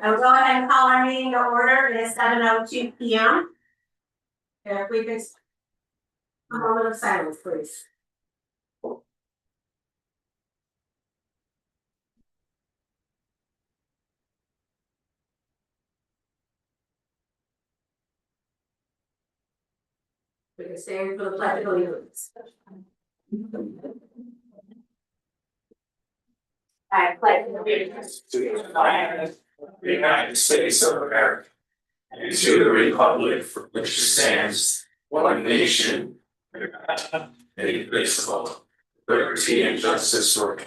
I'll go ahead and call our meeting to order. It is 7:02 p.m. If we could, a moment of silence, please. We can stand for the pledge of allegiance. I pledge allegiance To the flag of the United States of America, and to the republic for which it stands, one nation, indivisible, liberty and justice for all.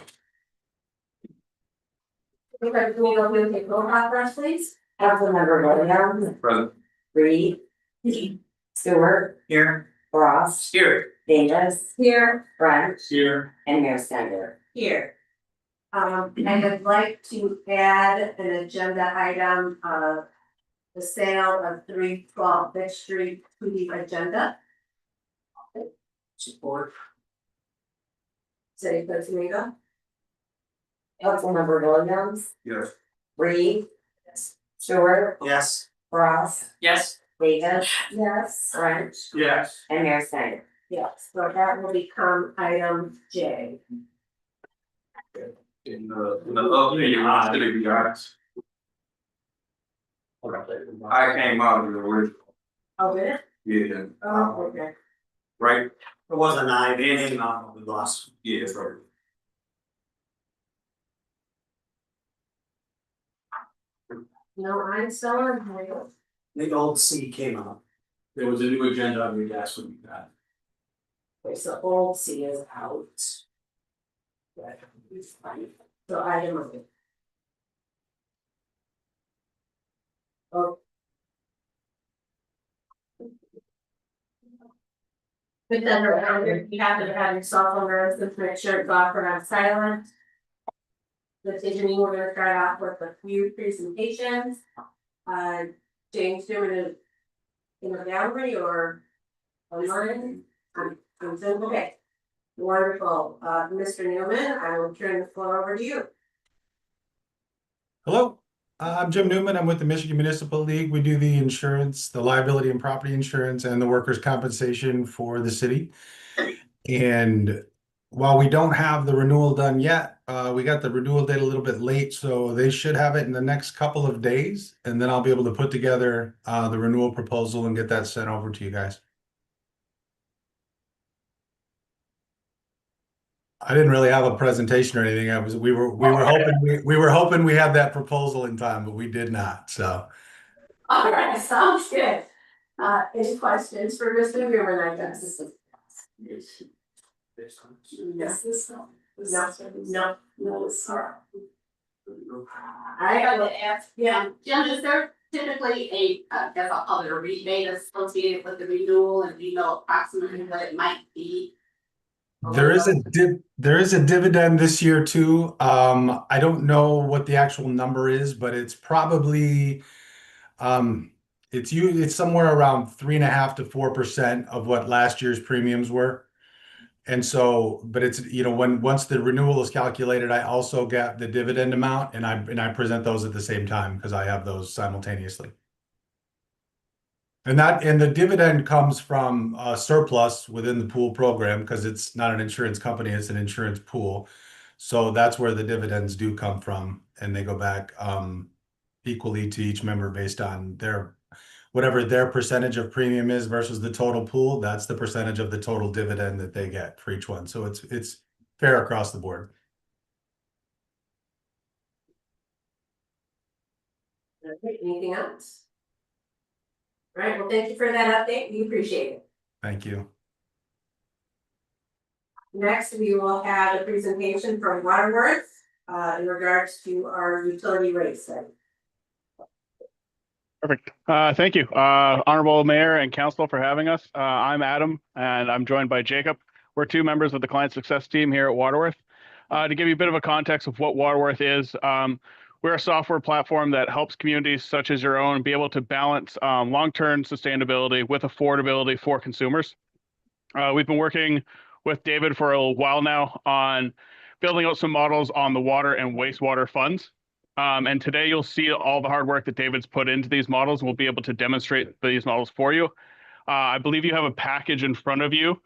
We can go take roll call first, please. Councilmember Williams. Present. Reed. Stewart. Here. Ross. Here. Davis. Here. French. Here. And Mayor Snyder. Here. I would like to add an agenda item of the sale of 312 Fifth Street to the agenda. Support. City Clerk Domingo. Councilmember Williams. Yes. Reed. Stewart. Yes. Ross. Yes. Davis. Yes. French. Yes. And Mayor Snyder. Yes, so that will become item J. In the opening, city regards. I came out of the original, Oh, did it? yeah. Oh, okay. Right, It wasn't I, they didn't know, we lost. yeah, right. No, I'm still on hold. The old C came out. There was a new agenda on your desk when you got. Okay, so old C is out. Right, it's fine. So item O. Oh. Put that around here, you have to have your cell phone around, to make sure it's off or on silent. This evening, we're gonna start off with a few presentations. James Newman is in the gallery or online? I'm Zoom, okay. Wonderful, Mr. Newman, I will turn the floor over to you. Hello, I'm Jim Newman. I'm with the Michigan Municipal League. We do the insurance, the liability and property insurance and the workers' compensation for the city. And while we don't have the renewal done yet, we got the renewal date a little bit late, so they should have it in the next couple of days. And then I'll be able to put together the renewal proposal and get that sent over to you guys. I didn't really have a presentation or anything. We were hoping we had that proposal in time, but we did not. So. All right, sounds good. Any questions for Mr. Newman, I guess? Yes, no, sorry. I gotta ask, yeah, Jim, is there typically there's a other rebate associated with the renewal, and do you know approximately what it might be? There is a dividend this year too. I don't know what the actual number is, but it's probably it's somewhere around 3.5% to 4% of what last year's premiums were. And so, but it's, you know, once the renewal is calculated, I also get the dividend amount and I present those at the same time because I have those simultaneously. And the dividend comes from a surplus within the pool program because it's not an insurance company, it's an insurance pool. So that's where the dividends do come from, and they go back equally to each member based on whatever their percentage of premium is versus the total pool. That's the percentage of the total dividend that they get for each one. So it's fair across the board. Okay, anything else? All right, well, thank you for that update. We appreciate it. Thank you. Next, we will have a presentation from Waterworth in regards to our utility rate study. Perfect. Thank you, Honorable Mayor and Council, for having us. I'm Adam, and I'm joined by Jacob. We're two members of the client success team here at Waterworth. To give you a bit of a context of what Waterworth is, we're a software platform that helps communities such as your own be able to balance long-term sustainability with affordability for consumers. We've been working with David for a little while now on building out some models on the water and wastewater funds. And today you'll see all the hard work that David's put into these models. We'll be able to demonstrate these models for you. I believe you have a package in front of you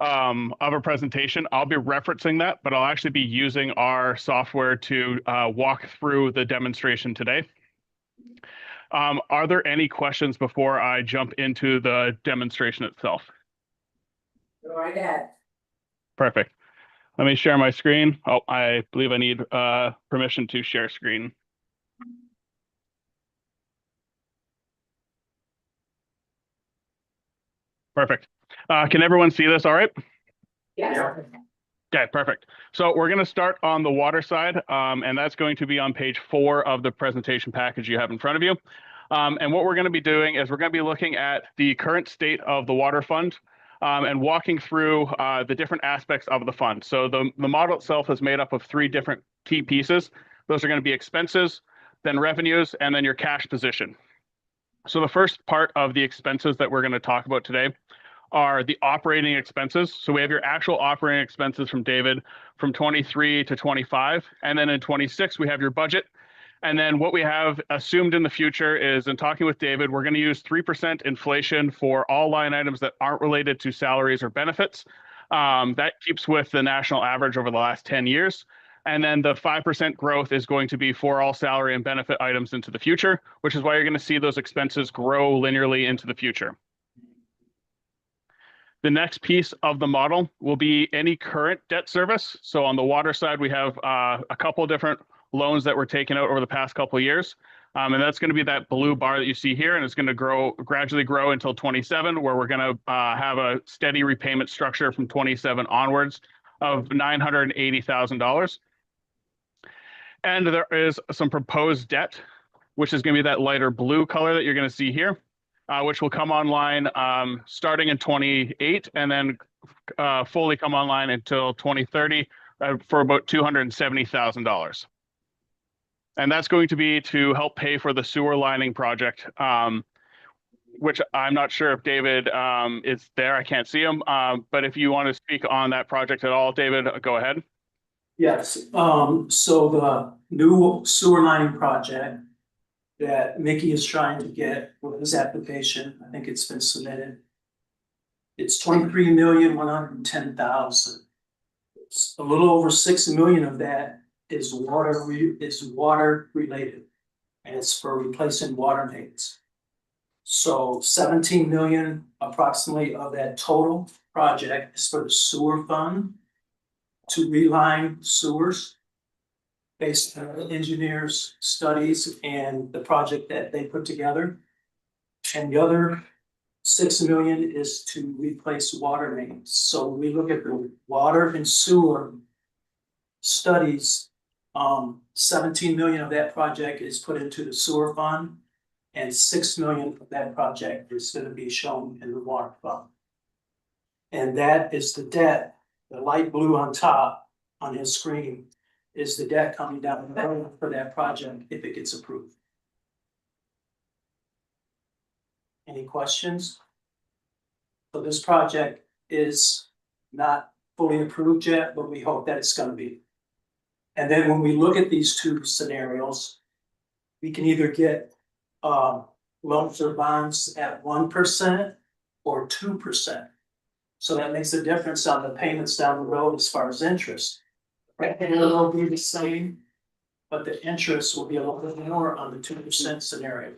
of a presentation. I'll be referencing that, but I'll actually be using our software to walk through the demonstration today. Are there any questions before I jump into the demonstration itself? Go right ahead. Perfect. Let me share my screen. Oh, I believe I need permission to share screen. Perfect. Can everyone see this all right? Yes. Okay, perfect. So we're going to start on the water side, and that's going to be on page 4 of the presentation package you have in front of you. And what we're going to be doing is we're going to be looking at the current state of the water fund and walking through the different aspects of the fund. So the model itself is made up of 3 different key pieces. Those are going to be expenses, then revenues, and then your cash position. So the first part of the expenses that we're going to talk about today are the operating expenses. So we have your actual operating expenses from David from 23 to 25. And then in 26, we have your budget. And then what we have assumed in the future is, in talking with David, we're going to use 3% inflation for all line items that aren't related to salaries or benefits. That keeps with the national average over the last 10 years. And then the 5% growth is going to be for all salary and benefit items into the future, which is why you're going to see those expenses grow linearly into the future. The next piece of the model will be any current debt service. So on the water side, we have a couple of different loans that were taken out over the past couple of years. And that's going to be that blue bar that you see here. And it's going to gradually grow until 27, where we're going to have a steady repayment structure from 27 onwards of $980,000. And there is some proposed debt, which is going to be that lighter blue color that you're going to see here, which will come online starting in 28 and then fully come online until 2030 for about $270,000. And that's going to be to help pay for the sewer lining project, which I'm not sure if David is there. I can't see him. But if you want to speak on that project at all, David, go ahead. Yes, so the new sewer lining project that Mickey is trying to get with his application, I think it's been submitted. It's $23,110,000. It's a little over $6 million of that is water related, and it's for replacing water mains. So 17 million approximately of that total project is for the sewer fund to reline sewers based on the engineers' studies and the project that they put together. And the other 6 million is to replace water mains. So we look at the water and sewer studies. 17 million of that project is put into the sewer fund, and 6 million of that project is going to be shown in the water fund. And that is the debt. The light blue on top on his screen is the debt coming down the road for that project if it gets approved. Any questions? So this project is not fully approved yet, but we hope that it's gonna be. And then when we look at these two scenarios, we can either get loans or bonds at 1% or 2%. So that makes a difference on the payments down the road as far as interest. Right, it'll be the same, but the interest will be a little bit more on the 2% scenario.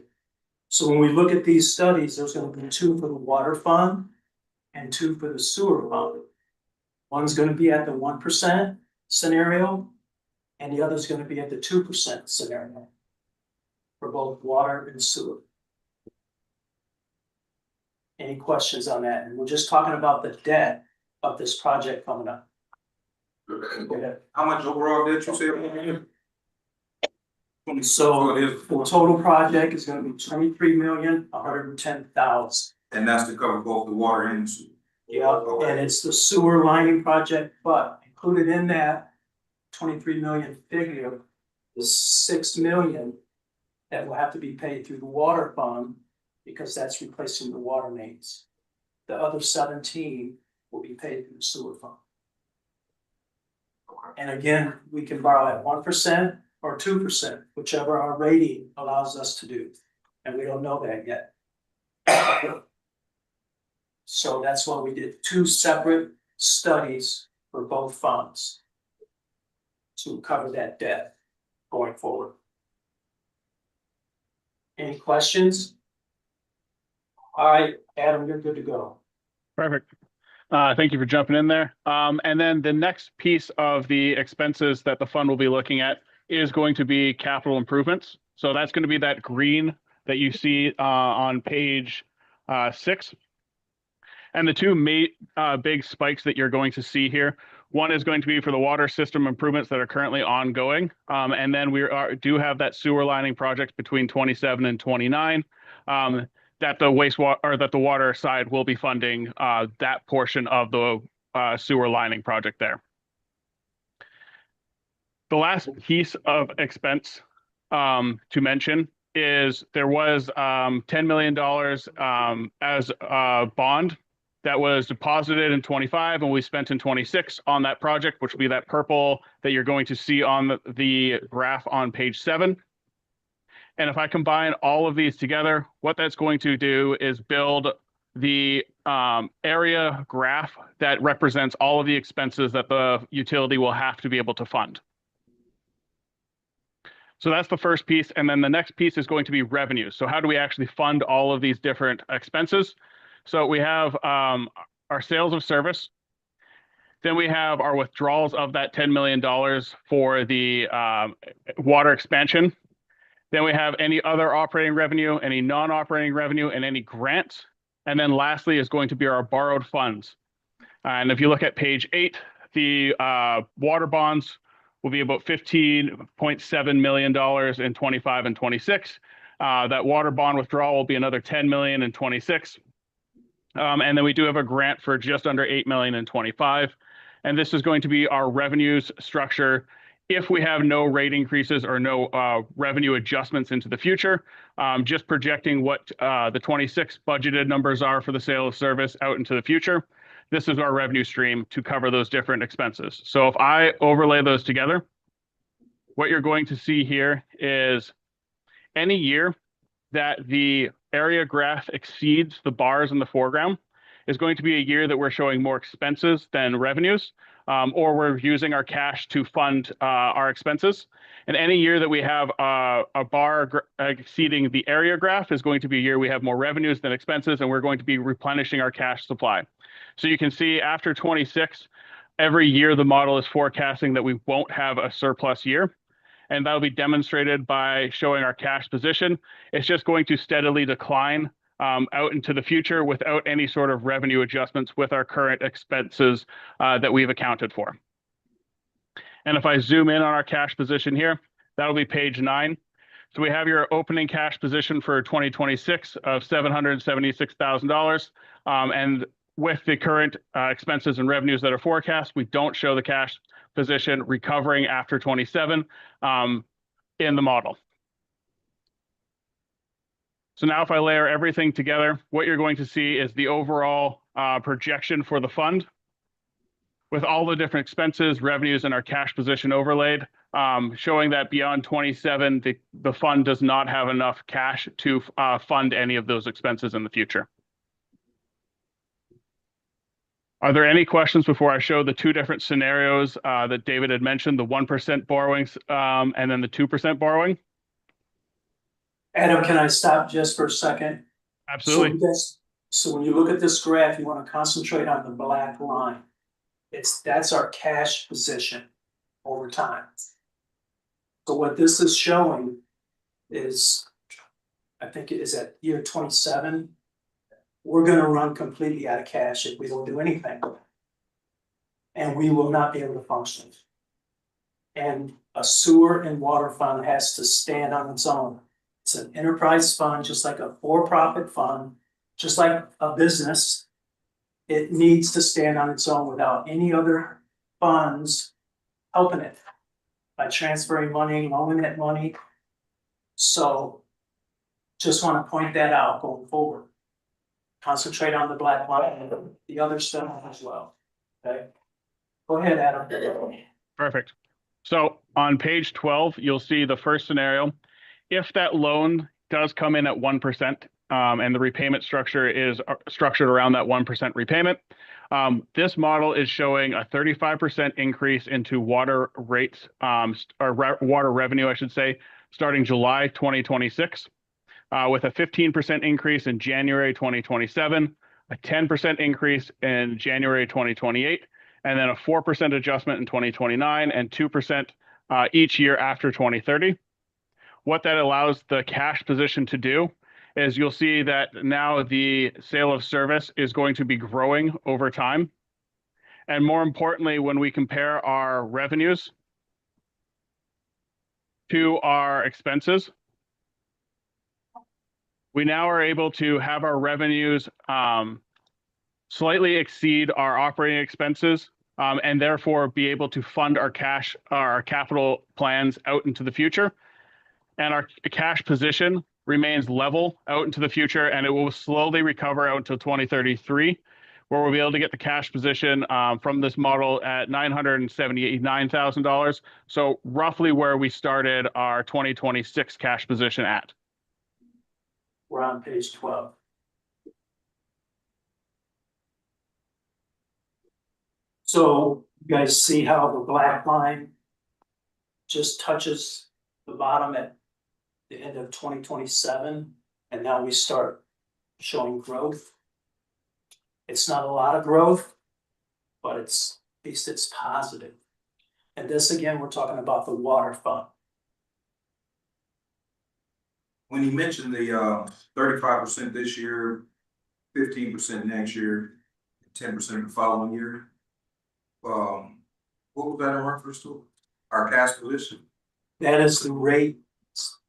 So when we look at these studies, there's gonna be 2 for the water fund and 2 for the sewer fund. One's gonna be at the 1% scenario, and the other's gonna be at the 2% scenario for both water and sewer. Any questions on that? And we're just talking about the debt of this project coming up. How much overall did you say? So the total project is gonna be 23,110,000. And that's to cover both the water and the sewer. Yeah, and it's the sewer lining project, but included in that 23 million figure is 6 million that will have to be paid through the water fund because that's replacing the water mains. The other 17 will be paid through the sewer fund. And again, we can borrow at 1% or 2%, whichever our rating allows us to do. And we don't know that yet. So that's why we did 2 separate studies for both funds to cover that debt going forward. Any questions? All right, Adam, you're good to go. Perfect. Thank you for jumping in there. And then the next piece of the expenses that the fund will be looking at is going to be capital improvements. So that's going to be that green that you see on page 6. And the two big spikes that you're going to see here, one is going to be for the water system improvements that are currently ongoing. And then we do have that sewer lining project between 27 and 29. That the wastewater or that the water side will be funding that portion of the sewer lining project there. The last piece of expense to mention is there was $10 million as a bond that was deposited in 25 and we spent in 26 on that project, which will be that purple that you're going to see on the graph on page 7. And if I combine all of these together, what that's going to do is build the area graph that represents all of the expenses that the utility will have to be able to fund. So that's the first piece. And then the next piece is going to be revenue. So how do we actually fund all of these different expenses? So we have our sales of service. Then we have our withdrawals of that $10 million for the water expansion. Then we have any other operating revenue, any non-operating revenue, and any grants. And then lastly is going to be our borrowed funds. And if you look at page 8, the water bonds will be about $15.7 million in 25 and 26. That water bond withdrawal will be another $10 million in 26. And then we do have a grant for just under $8 million in 25. And this is going to be our revenues structure if we have no rate increases or no revenue adjustments into the future. Just projecting what the 26 budgeted numbers are for the sale of service out into the future. This is our revenue stream to cover those different expenses. So if I overlay those together, what you're going to see here is any year that the area graph exceeds the bars in the foreground is going to be a year that we're showing more expenses than revenues, or we're using our cash to fund our expenses. And any year that we have a bar exceeding the area graph is going to be a year we have more revenues than expenses, and we're going to be replenishing our cash supply. So you can see after 26, every year the model is forecasting that we won't have a surplus year. And that'll be demonstrated by showing our cash position. It's just going to steadily decline out into the future without any sort of revenue adjustments with our current expenses that we've accounted for. And if I zoom in on our cash position here, that'll be page 9. So we have your opening cash position for 2026 of $776,000. And with the current expenses and revenues that are forecast, we don't show the cash position recovering after 27 in the model. So now if I layer everything together, what you're going to see is the overall projection for the fund, with all the different expenses, revenues, and our cash position overlaid, showing that beyond 27, the fund does not have enough cash to fund any of those expenses in the future. Are there any questions before I show the two different scenarios that David had mentioned, the 1% borrowings and then the 2% borrowing? Adam, can I stop just for a second? Absolutely. So when you look at this graph, you want to concentrate on the black line. That's our cash position over time. So what this is showing is, I think it is at year 27, we're gonna run completely out of cash if we don't do anything. And we will not be able to function. And a sewer and water fund has to stand on its own. It's an enterprise fund, just like a for-profit fund, just like a business. It needs to stand on its own without any other funds helping it by transferring money, loaning it money. So just want to point that out going forward. Concentrate on the black line and the other stuff as well. Okay. Go ahead, Adam. Perfect. So on page 12, you'll see the first scenario. If that loan does come in at 1%, and the repayment structure is structured around that 1% repayment, this model is showing a 35% increase into water rates, or water revenue, I should say, starting July 2026, with a 15% increase in January 2027, a 10% increase in January 2028, and then a 4% adjustment in 2029 and 2% each year after 2030. What that allows the cash position to do is you'll see that now the sale of service is going to be growing over time. And more importantly, when we compare our revenues to our expenses, we now are able to have our revenues slightly exceed our operating expenses, and therefore be able to fund our capital plans out into the future. And our cash position remains level out into the future, and it will slowly recover out until 2033, where we'll be able to get the cash position from this model at $979,000. So roughly where we started our 2026 cash position at. We're on page 12. So you guys see how the black line just touches the bottom at the end of 2027, and now we start showing growth. It's not a lot of growth, but at least it's positive. And this again, we're talking about the water fund. When you mentioned the 35% this year, 15% next year, 10% the following year, what was that in reference to? Our cash position? That is the rate,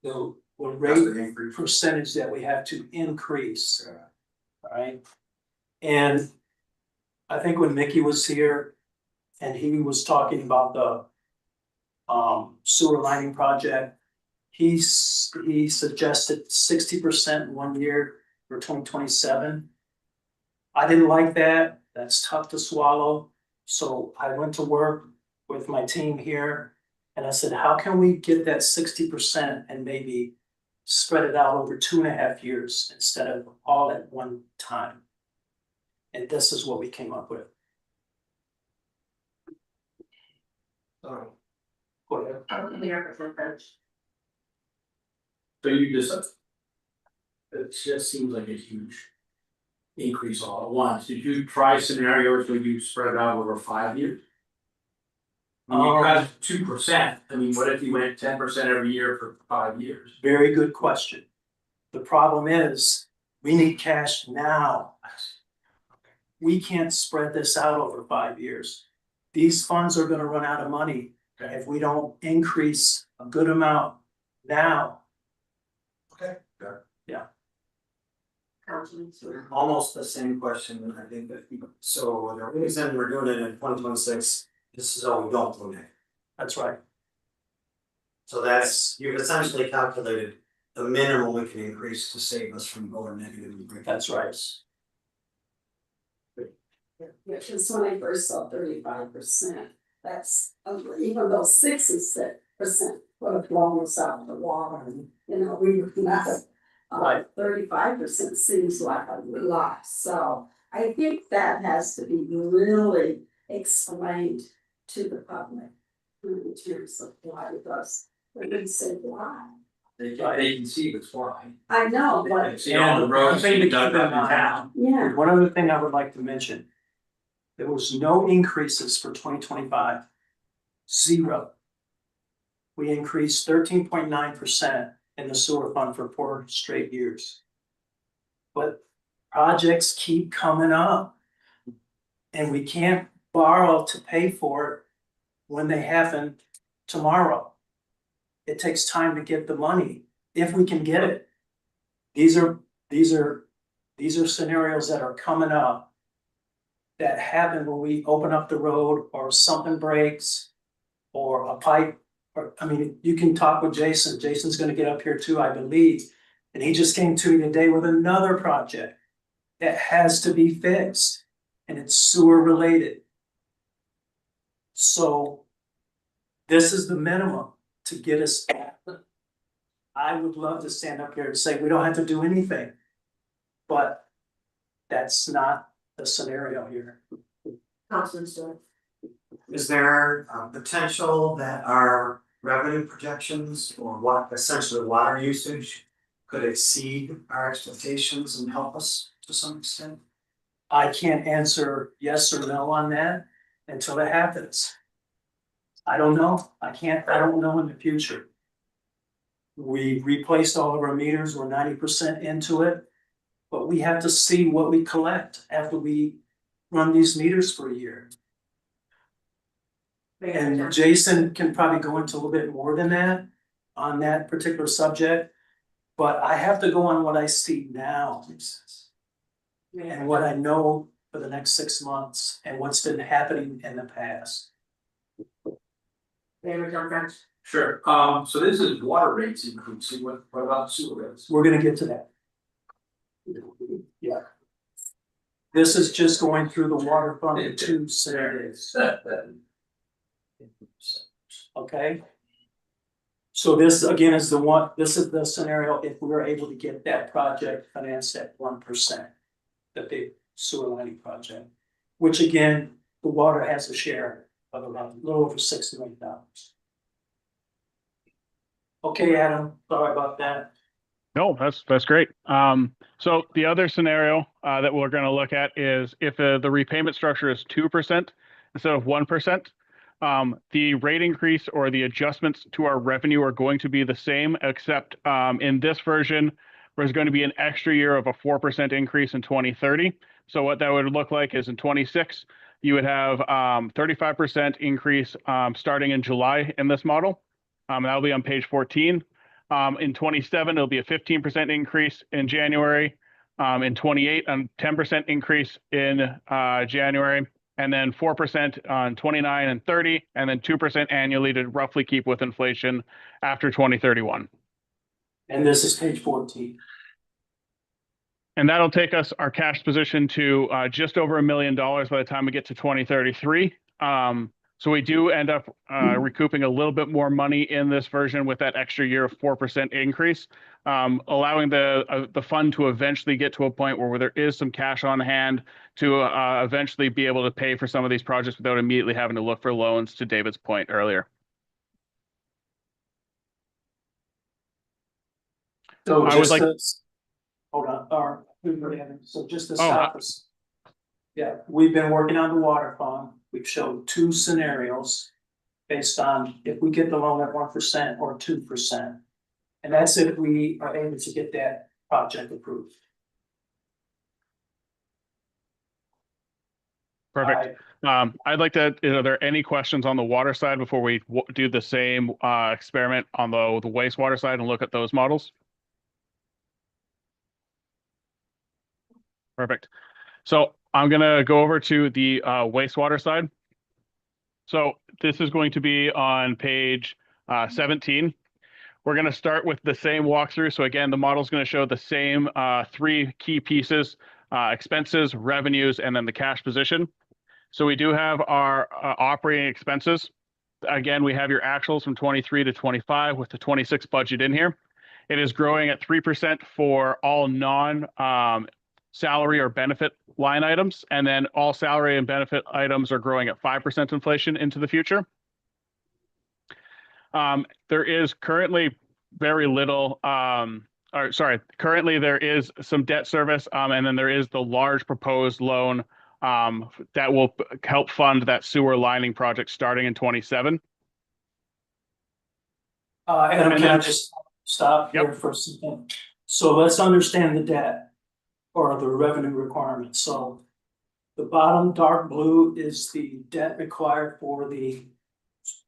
the That's rate the increase. percentage that we have to increase. All right. And I think when Mickey was here and he was talking about the sewer lining project, he suggested 60% 1 year for 2027. I didn't like that. That's tough to swallow. So I went to work with my team here and I said, how can we get that 60% and maybe spread it out over 2.5 years instead of all at one time? And this is what we came up with. Go ahead. So you just, it just seems like a huge increase all at once. Did you try scenarios where you spread it out over 5 years? I mean, you got 2%. I mean, what if you went 10% every year for 5 years? Very good question. The problem is, we need cash now. We can't spread this out over 5 years. These funds are gonna run out of money if we don't increase a good amount now. Okay. Yeah. Almost the same question, I think that, so the reason we're doing it in 2026, this is all we don't do it. That's right. So that's, you've essentially calculated the minimum we can increase to save us from going negative. That's right. Yeah, because when I first saw 35%, that's, even though 66% would have blown us out of the water, and, you know, we were not. Right. 35% seems like a lot, so I think that has to be really explained to the public. In terms of why it does, they didn't say why. They can see it's why. I know, but, See all the roads thing to being keep dug in up in mind. town. yeah, One other thing I would like to mention. There was no increases for 2025. Zero. We increased 13.9% in the sewer fund for 4 straight years. But projects keep coming up. And we can't borrow to pay for it when they happen tomorrow. It takes time to get the money, if we can get it. These are scenarios that are coming up that happen when we open up the road or something breaks or a pipe. Or, I mean, you can talk with Jason. Jason's gonna get up here too, I believe. And he just came to me today with another project that has to be fixed, and it's sewer related. So this is the minimum to get us. I would love to stand up here and say, we don't have to do anything. But that's not the scenario here. Councilman Stewart. Is there potential that our revenue projections or what essentially water usage could exceed our expectations and help us to some extent? I can't answer yes or no on that until it happens. I don't know. I don't know in the future. We replaced all of our meters, we're 90% into it. But we have to see what we collect after we run these meters for a year. And Jason can probably go into a little bit more than that on that particular subject. But I have to go on what I see now. And what I know for the next 6 months and what's been happening in the past. Mayor John French. Sure, so this is water rates increasing, what about sewer rates? We're gonna get to that. Yeah. This is just going through the water fund in 2 scenarios. Okay? So this again is this is the scenario if we were able to get that project financed at 1%. The big sewer lining project, which again, the water has a share of around a little over $6 million. Okay, Adam, sorry about that. No, that's great. So the other scenario that we're going to look at is if the repayment structure is 2% instead of 1%, the rate increase or the adjustments to our revenue are going to be the same, except in this version, there's going to be an extra year of a 4% increase in 2030. So what that would look like is in 26, you would have 35% increase starting in July in this model. That'll be on page 14. In 27, it'll be a 15% increase in January. In 28, a 10% increase in January, and then 4% on 29 and 30, and then 2% annually to roughly keep with inflation after 2031. And this is page 14. And that'll take us our cash position to just over $1 million by the time we get to 2033. So we do end up recouping a little bit more money in this version with that extra year of 4% increase, allowing the fund to eventually get to a point where there is some cash on hand to eventually be able to pay for some of these projects without immediately having to look for loans, to David's point earlier. So I would like. Hold on, so just to stop us. Yeah, we've been working on the water fund. We've showed 2 scenarios based on if we get the loan at 1% or 2%. And that's if we are able to get that project approved. Perfect. I'd like to, are there any questions on the water side before we do the same experiment on the wastewater side and look at those models? Perfect. So I'm going to go over to the wastewater side. So this is going to be on page 17. We're going to start with the same walkthrough. So again, the model is going to show the same 3 key pieces expenses, revenues, and then the cash position. So we do have our operating expenses. Again, we have your actuals from 23 to 25 with the 26 budget in here. It is growing at 3% for all salary or benefit line items, and then all salary and benefit items are growing at 5% inflation into the future. There is currently very little, currently there is some debt service, and then there is the large proposed loan that will help fund that sewer lining project starting in 27. Adam, And can I then- just stop here Yep. for a second? So let's understand the debt or the revenue requirements. So the bottom dark blue is the debt required for the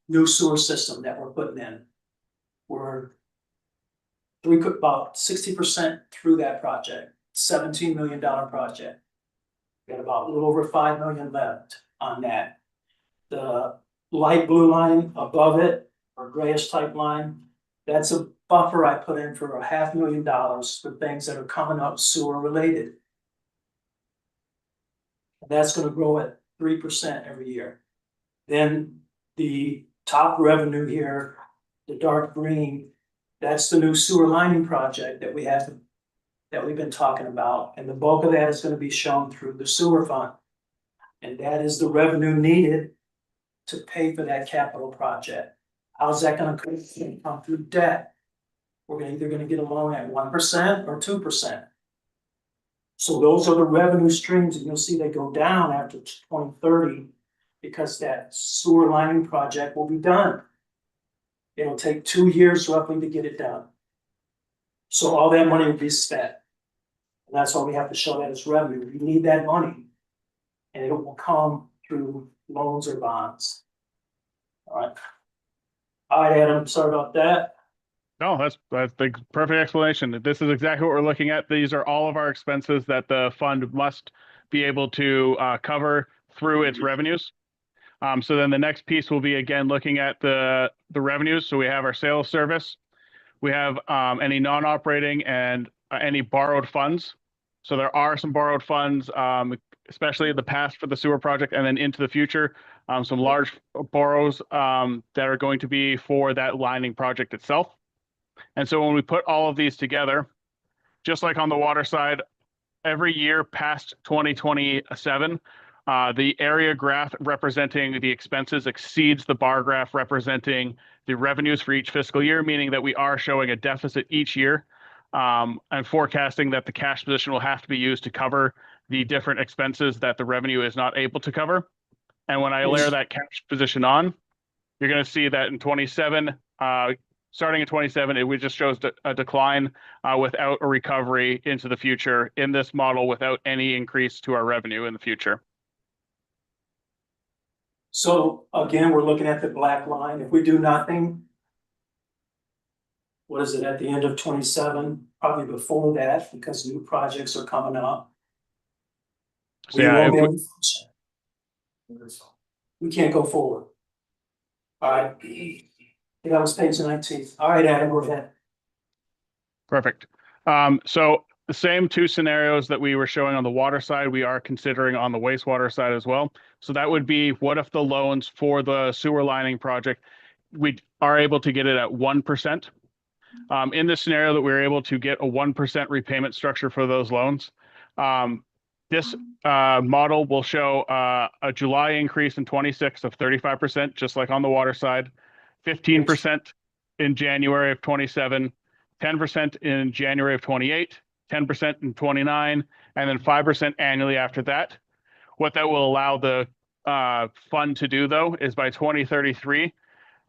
new sewer system that we're putting in. We're about 60% through that project, $17 million project. We got about a little over 5 million left on that. The light blue line above it, or grayish type line, that's a buffer I put in for $500,000 for things that are coming up sewer related. That's gonna grow at 3% every year. Then the top revenue here, the dark green, that's the new sewer lining project that we've been talking about, and the bulk of that is gonna be shown through the sewer fund. And that is the revenue needed to pay for that capital project. How's that gonna come through debt? We're either gonna get a loan at 1% or 2%. So those are the revenue streams, and you'll see they go down after 2030 because that sewer lining project will be done. It'll take 2 years roughly to get it done. So all that money will be spent. And that's why we have to show that as revenue. We need that money. And it will come through loans or bonds. All right. All right, Adam, sorry about that. No, that's the perfect explanation. This is exactly what we're looking at. These are all of our expenses that the fund must be able to cover through its revenues. So then the next piece will be, again, looking at the revenues. So we have our sales service. We have any non-operating and any borrowed funds. So there are some borrowed funds, especially in the past for the sewer project, and then into the future, some large borrows that are going to be for that lining project itself. And so when we put all of these together, just like on the water side, every year past 2027, the area graph representing the expenses exceeds the bar graph representing the revenues for each fiscal year, meaning that we are showing a deficit each year, and forecasting that the cash position will have to be used to cover the different expenses that the revenue is not able to cover. And when I layer that cash position on, you're going to see that in 27, starting in 27, it just shows a decline without a recovery into the future in this model without any increase to our revenue in the future. So again, we're looking at the black line. If we do nothing, what is it, at the end of 27, probably before that, because new projects are coming up. So yeah, We can't go forward. All right. That was page 19. All right, Adam, go ahead. Perfect. So the same two scenarios that we were showing on the water side, we are considering on the wastewater side as well. So that would be, what if the loans for the sewer lining project, we are able to get it at 1%. In this scenario that we were able to get a 1% repayment structure for those loans, this model will show a July increase in 26 of 35%, just like on the water side, 15% in January of 27, 10% in January of 28, 10% in 29, and then 5% annually after that. What that will allow the fund to do, though, is by 2033,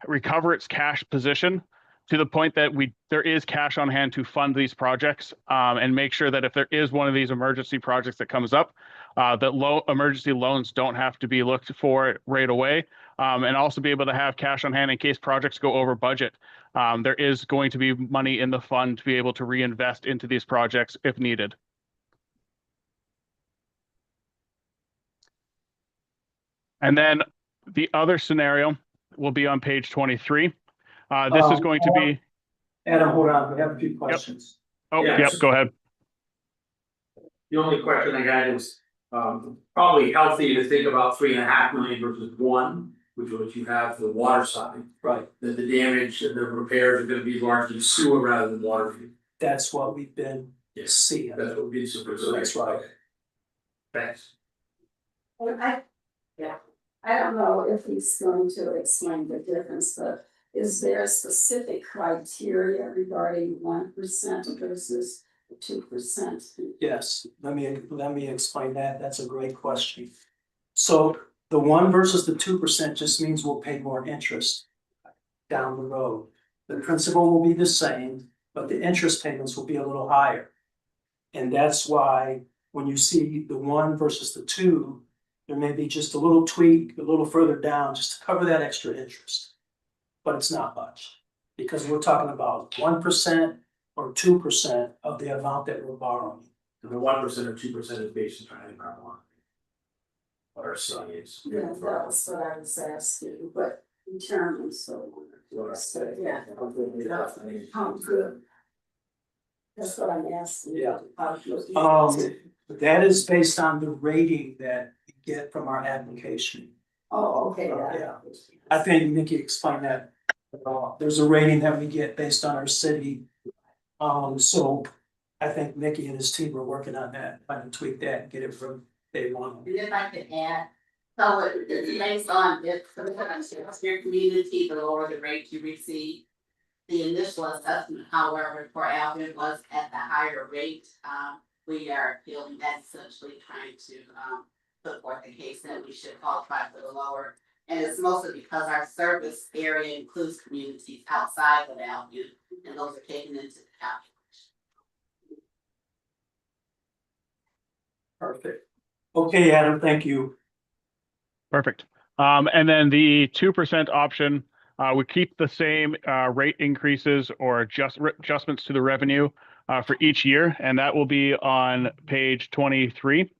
recover its cash position to the point that there is cash on hand to fund these projects, and make sure that if there is one of these emergency projects that comes up, that emergency loans don't have to be looked for right away, and also be able to have cash on hand in case projects go over budget. There is going to be money in the fund to be able to reinvest into these projects if needed. And then the other scenario will be on page 23. This is going to be. Adam, hold on, we have a few questions. Oh, Yeah. yep, go ahead. The only question I had is, probably healthy to think about 3.5 million versus 1, which is what you have for the water side. Right, That the damage and the repairs are gonna be largely sewer rather than water. that's what we've been Yes, seeing. that's what we super. That's right. Thanks. I don't know if he's going to explain the difference, but is there a specific criteria regarding 1% versus 2%? Yes, let me explain that, that's a great question. So the 1 versus the 2% just means we'll pay more interest down the road. The principal will be the same, but the interest payments will be a little higher. And that's why when you see the 1 versus the 2, there may be just a little tweak, a little further down, just to cover that extra interest. But it's not much, because we're talking about 1% or 2% of the amount that we're borrowing. And the 1% or 2% is based on trying to one. What our son is. Yeah, that was what I was asking, but in terms of, yeah, how good? That's what I'm asking. Yeah. How good? That is based on the rating that we get from our application. Oh, okay, Yeah. I think Nikki explained that. There's a rating that we get based on our city. So I think Nikki and his team are working on that, trying to tweak that and get it from day one. And if I could add, so it's based on if your community, the lower the rate you receive. The initial assessment, however, for Alvin was at the higher rate. We are appealing that, essentially trying to put forth a case that we should qualify for the lower. And it's mostly because our service area includes communities outside of Alvin, and those are taken into the calculation. Perfect. Okay, Adam, thank you. Perfect. And then the 2% option, we keep the same rate increases or adjustments to the revenue for each year, and that will be on page 23.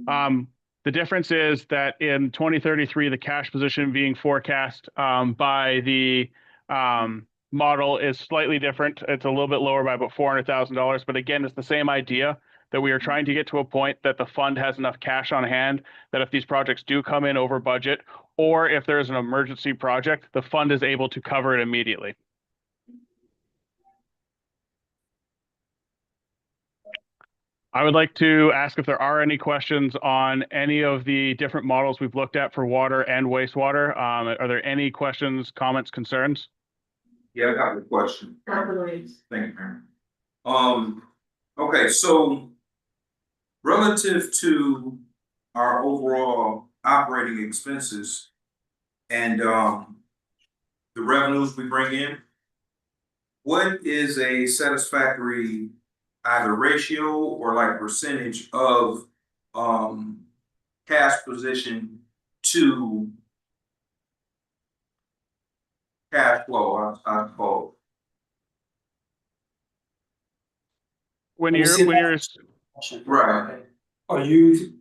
The difference is that in 2033, the cash position being forecast by the model is slightly different. It's a little bit lower by about $400,000, but again, it's the same idea that we are trying to get to a point that the fund has enough cash on hand that if these projects do come in over budget, or if there's an emergency project, the fund is able to cover it immediately. I would like to ask if there are any questions on any of the different models we've looked at for water and wastewater. Are there any questions, comments, concerns? Yeah, I got a question. Thank you, Mayor. Okay, so relative to our overall operating expenses and the revenues we bring in, what is a satisfactory either ratio or like percentage of cash position to cash flow, I suppose? When Let me see you're Right. Are you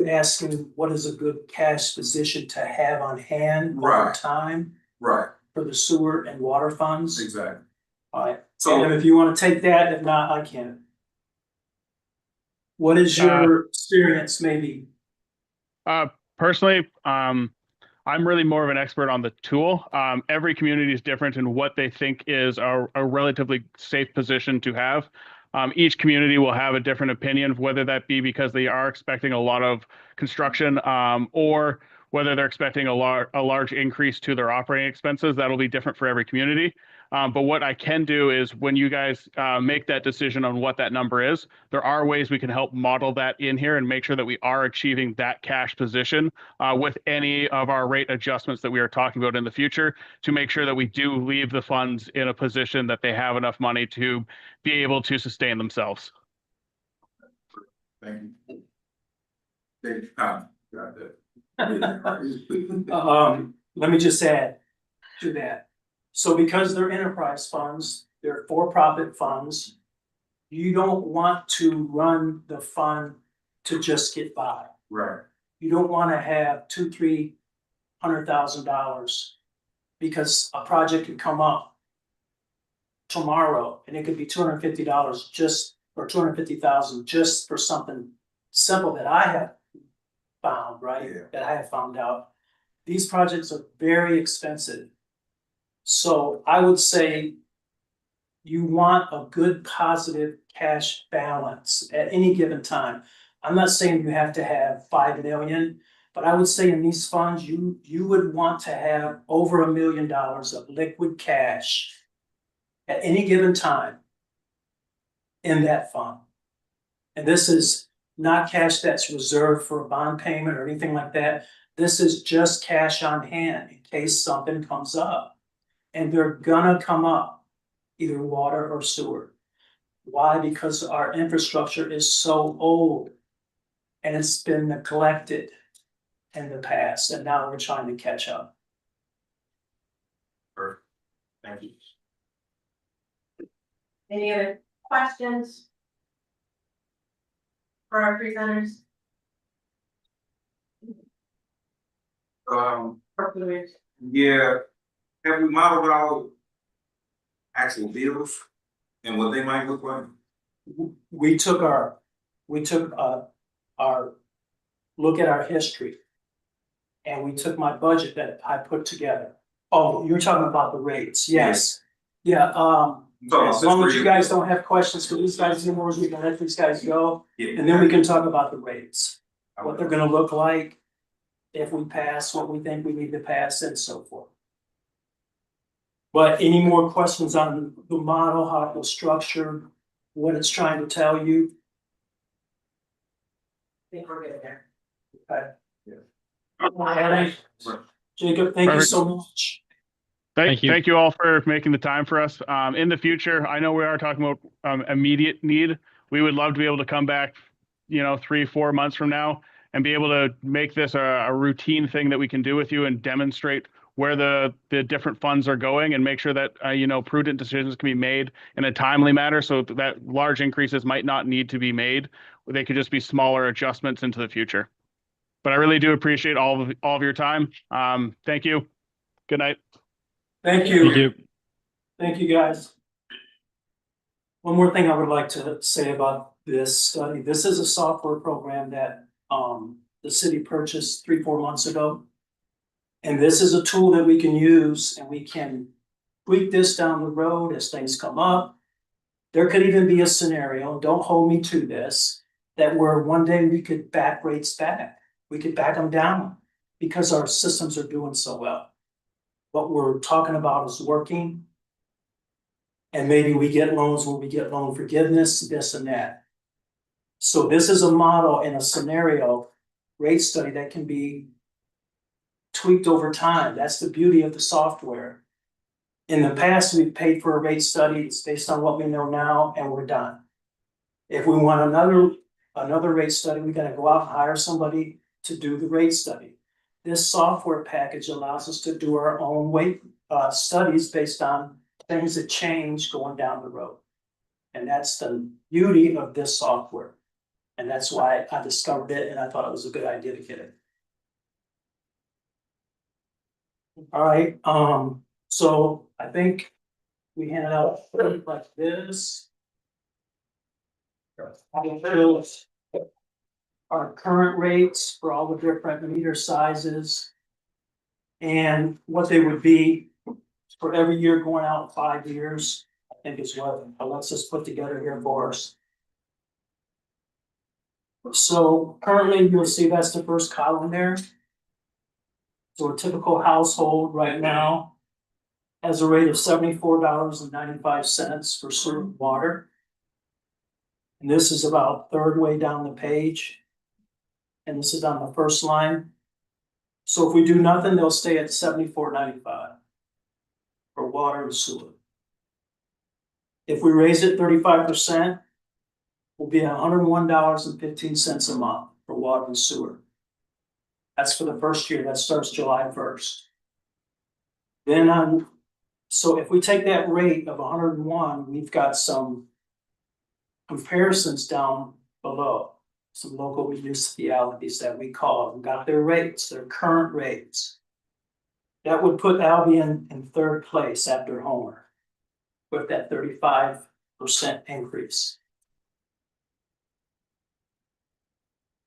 asking what is a good cash position to have on hand over Right. time Right, for the sewer and water funds? exactly. Alright, So- and if you wanna take that, if not, I can. What is your experience maybe? Personally, I'm really more of an expert on the tool. Every community is different in what they think is a relatively safe position to have. Each community will have a different opinion, whether that be because they are expecting a lot of construction or whether they're expecting a large increase to their operating expenses. That'll be different for every community. But what I can do is when you guys make that decision on what that number is, there are ways we can help model that in here and make sure that we are achieving that cash position with any of our rate adjustments that we are talking about in the future to make sure that we do leave the funds in a position that they have enough money to be able to sustain themselves. Thank you. Got that. Let me just add to that. So because they're enterprise funds, they're for-profit funds, you don't want to run the fund to just get by. Right. You don't wanna have $200,000-300,000 because a project could come up tomorrow and it could be $250 just or 250,000 just for something simple that I have found, right? Yeah. That I have found out. These projects are very expensive. So I would say you want a good positive cash balance at any given time. I'm not saying you have to have 5 million, but I would say in these funds, you would want to have over $1 million of liquid cash at any given time in that fund. And this is not cash that's reserved for a bond payment or anything like that. This is just cash on hand in case something comes up. And they're gonna come up, either water or sewer. Why? Because our infrastructure is so old and it's been neglected in the past, and now we're trying to catch up. Perfect. Thank you. Any other questions? For our presenters? Or for the- Yeah, have we modeled out actual bills and what they might look like? We took our look at our history. And we took my budget that I put together. Oh, you're talking about the rates, yes. Yeah, as long as you guys don't have questions for these guys anymore, we can let these guys go. Yeah. And then we can talk about the rates, what they're gonna look like. If we pass, what we think we need to pass and so forth. But any more questions on the model, how it was structured, what it's trying to tell you? I think we're good there. Okay. Yeah. Jacob, thank you Perfect. so much. Thank you all for making the time for us. In the future, I know we are talking about immediate need. We would love to be able to come back, 3-4 months from now and be able to make this a routine thing that we can do with you and demonstrate where the different funds are going and make sure that, prudent decisions can be made in a timely manner so that large increases might not need to be made. They could just be smaller adjustments into the future. But I really do appreciate all of your time. Thank you. Good night. Thank you. Thank you, guys. One more thing I would like to say about this study. This is a software program that the city purchased 3-4 months ago. And this is a tool that we can use and we can tweak this down the road as things come up. There could even be a scenario, don't hold me to this, that where one day we could back rates back. We could back them down because our systems are doing so well. What we're talking about is working. And maybe we get loans when we get loan forgiveness, this and that. So this is a model and a scenario rate study that can be tweaked over time. That's the beauty of the software. In the past, we've paid for a rate study, it's based on what we know now, and we're done. If we want another rate study, we gotta go out and hire somebody to do the rate study. This software package allows us to do our own studies based on things that change going down the road. And that's the beauty of this software. And that's why I discovered it and I thought it was a good idea to get it. All right, so I think we handed out like this. Our current rates for all the different meter sizes. And what they would be for every year going out 5 years, I think is what Alexis put together here for us. So currently you'll see that's the first column there. So a typical household right now has a rate of $74.95 for sewer and water. And this is about third way down the page. And this is on the first line. So if we do nothing, they'll stay at $74.95 for water and sewer. If we raise it 35%, we'll be at $101.15 a month for water and sewer. That's for the first year, that starts July 1st. Then so if we take that rate of 101, we've got some comparisons down below. Some local municipalities that we call them got their rates, their current rates. That would put Albion in third place after Homer with that 35% increase.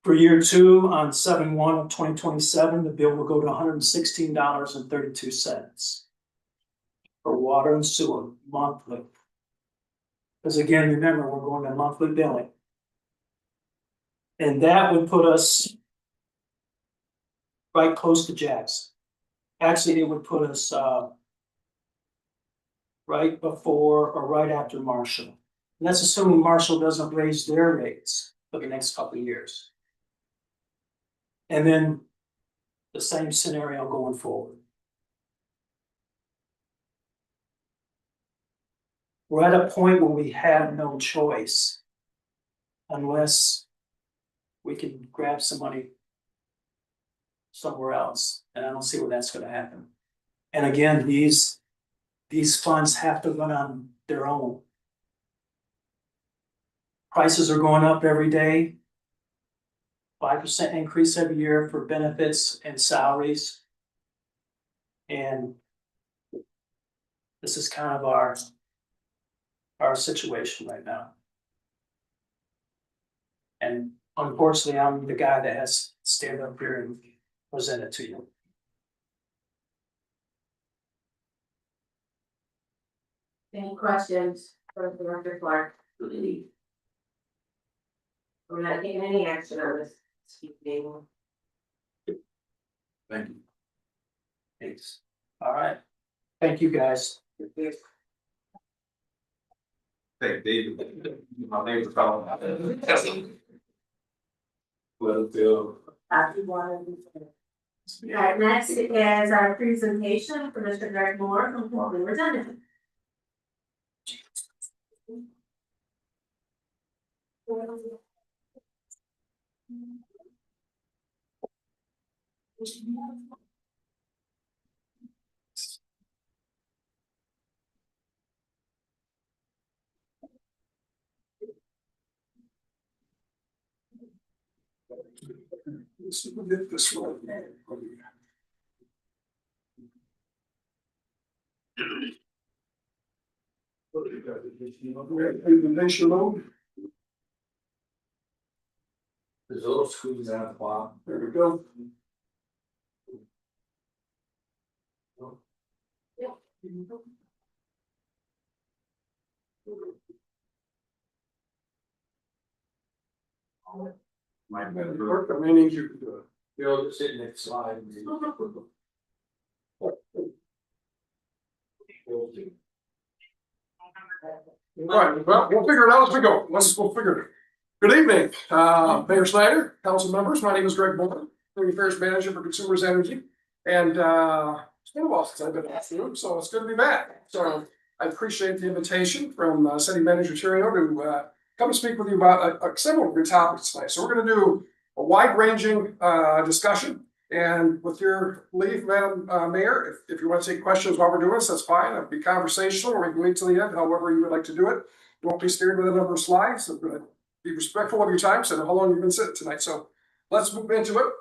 For year two, on 7/1 of 2027, the bill will go to $116.32. For water and sewer monthly. Because again, remember, we're going to monthly billing. And that would put us right close to Jackson. Actually, it would put us right before or right after Marshall. And that's assuming Marshall doesn't raise their rates for the next couple of years. And then the same scenario going forward. We're at a point where we have no choice. Unless we can grab some money somewhere else, and I don't see where that's gonna happen. And again, these funds have to run on their own. Prices are going up every day. 5% increase every year for benefits and salaries. And this is kind of our situation right now. And unfortunately, I'm the guy that has to stand up here and present it to you. Any questions for Director Clark? We're not taking any action on this. evening. Thank you. Thanks. All right. Thank you, guys. Hey, David, my name's Colin. Well, Alright, next is our presentation for Mr. Greg Moore from Portland, Virginia. Get this one. Presentation mode. There's a little screws down at the bottom. There we go. Might better. Work, I may need you to do it. Bill, just hit next slide. All right, well, we'll figure it out as we go. We'll figure it. Good evening, Mayor Snyder, council members. My name is Greg Moore, Community Affairs Manager for Consumers Energy. And it's been a while since I've been asked to, so it's good to be back. So I appreciate the invitation from City Manager Terrio to come speak with you about several good topics tonight. So we're going to do a wide-ranging discussion. And with your leave, Madam Mayor, if you want to take questions while we're doing this, that's fine. It'll be conversational, or we can wait till the end, however you would like to do it. Don't be scared with a number of slides. I'm going to be respectful of your time, so how long you've been sitting tonight. So let's move into it.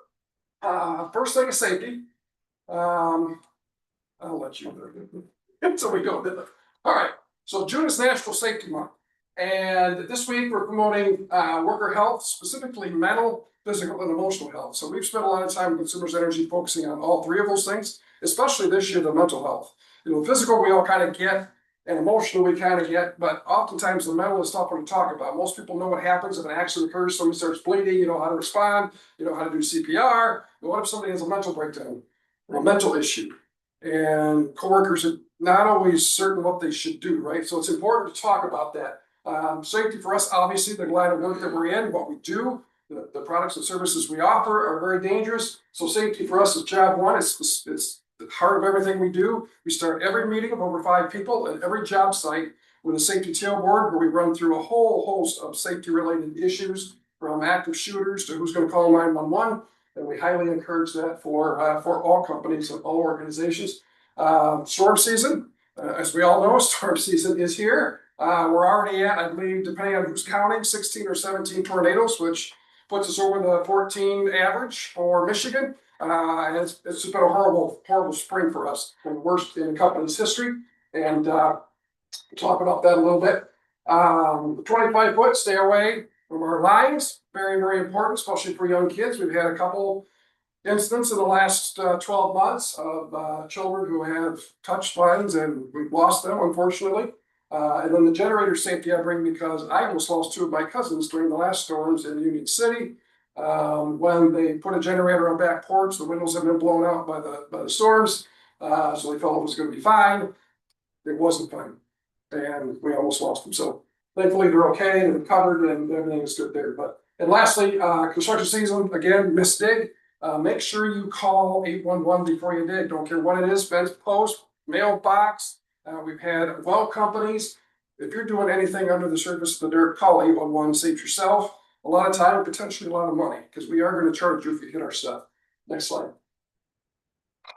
First thing is safety. I'll let you do it. So we go. All right. So June is National Safety Month. And this week we're promoting worker health, specifically mental, physical, and emotional health. So we've spent a lot of time in Consumers Energy focusing on all three of those things, especially this year, the mental health. You know, physical we all kind of get, and emotional we kind of get, but oftentimes the mental is tougher to talk about. Most people know what happens if an accident occurs, somebody starts bleeding, you know how to respond, you know how to do CPR. But what if somebody has a mental breakdown or a mental issue? And coworkers are not always certain what they should do, right? So it's important to talk about that. Safety for us, obviously, the line of work that we're in, what we do, the products and services we offer are very dangerous. So safety for us is job one. It's the heart of everything we do. We start every meeting of over 5 people at every job site with a safety tailboard where we run through a whole host of safety related issues, from active shooters to who's going to call 911. And we highly encourage that for all companies and all organizations. Storm season, as we all know, storm season is here. We're already at, I believe, depending on who's counting, 16 or 17 tornadoes, which puts us over the 14 average for Michigan. And it's just been a horrible spring for us, and the worst in the company's history. And we'll talk about that a little bit. 25 foot, stay away. from our lines, very, very important, especially for young kids. We've had a couple incidents in the last 12 months of children who have touched lines and we've lost them, unfortunately. And then the generator safety I bring because I almost lost two of my cousins during the last storms in Union City. When they put a generator on back porch, the windows have been blown out by the storms. So they felt it was going to be fine. It wasn't fine. And we almost lost them. So thankfully they're okay and covered and everything is good there. And lastly, construction season, again, misdig. Make sure you call 811 before you dig. Don't care what it is, fence post, mailbox. We've had well companies. If you're doing anything under the surface of the dirt, call 811, save yourself a lot of time, potentially a lot of money, because we are going to charge you if you hit our stuff. Next slide.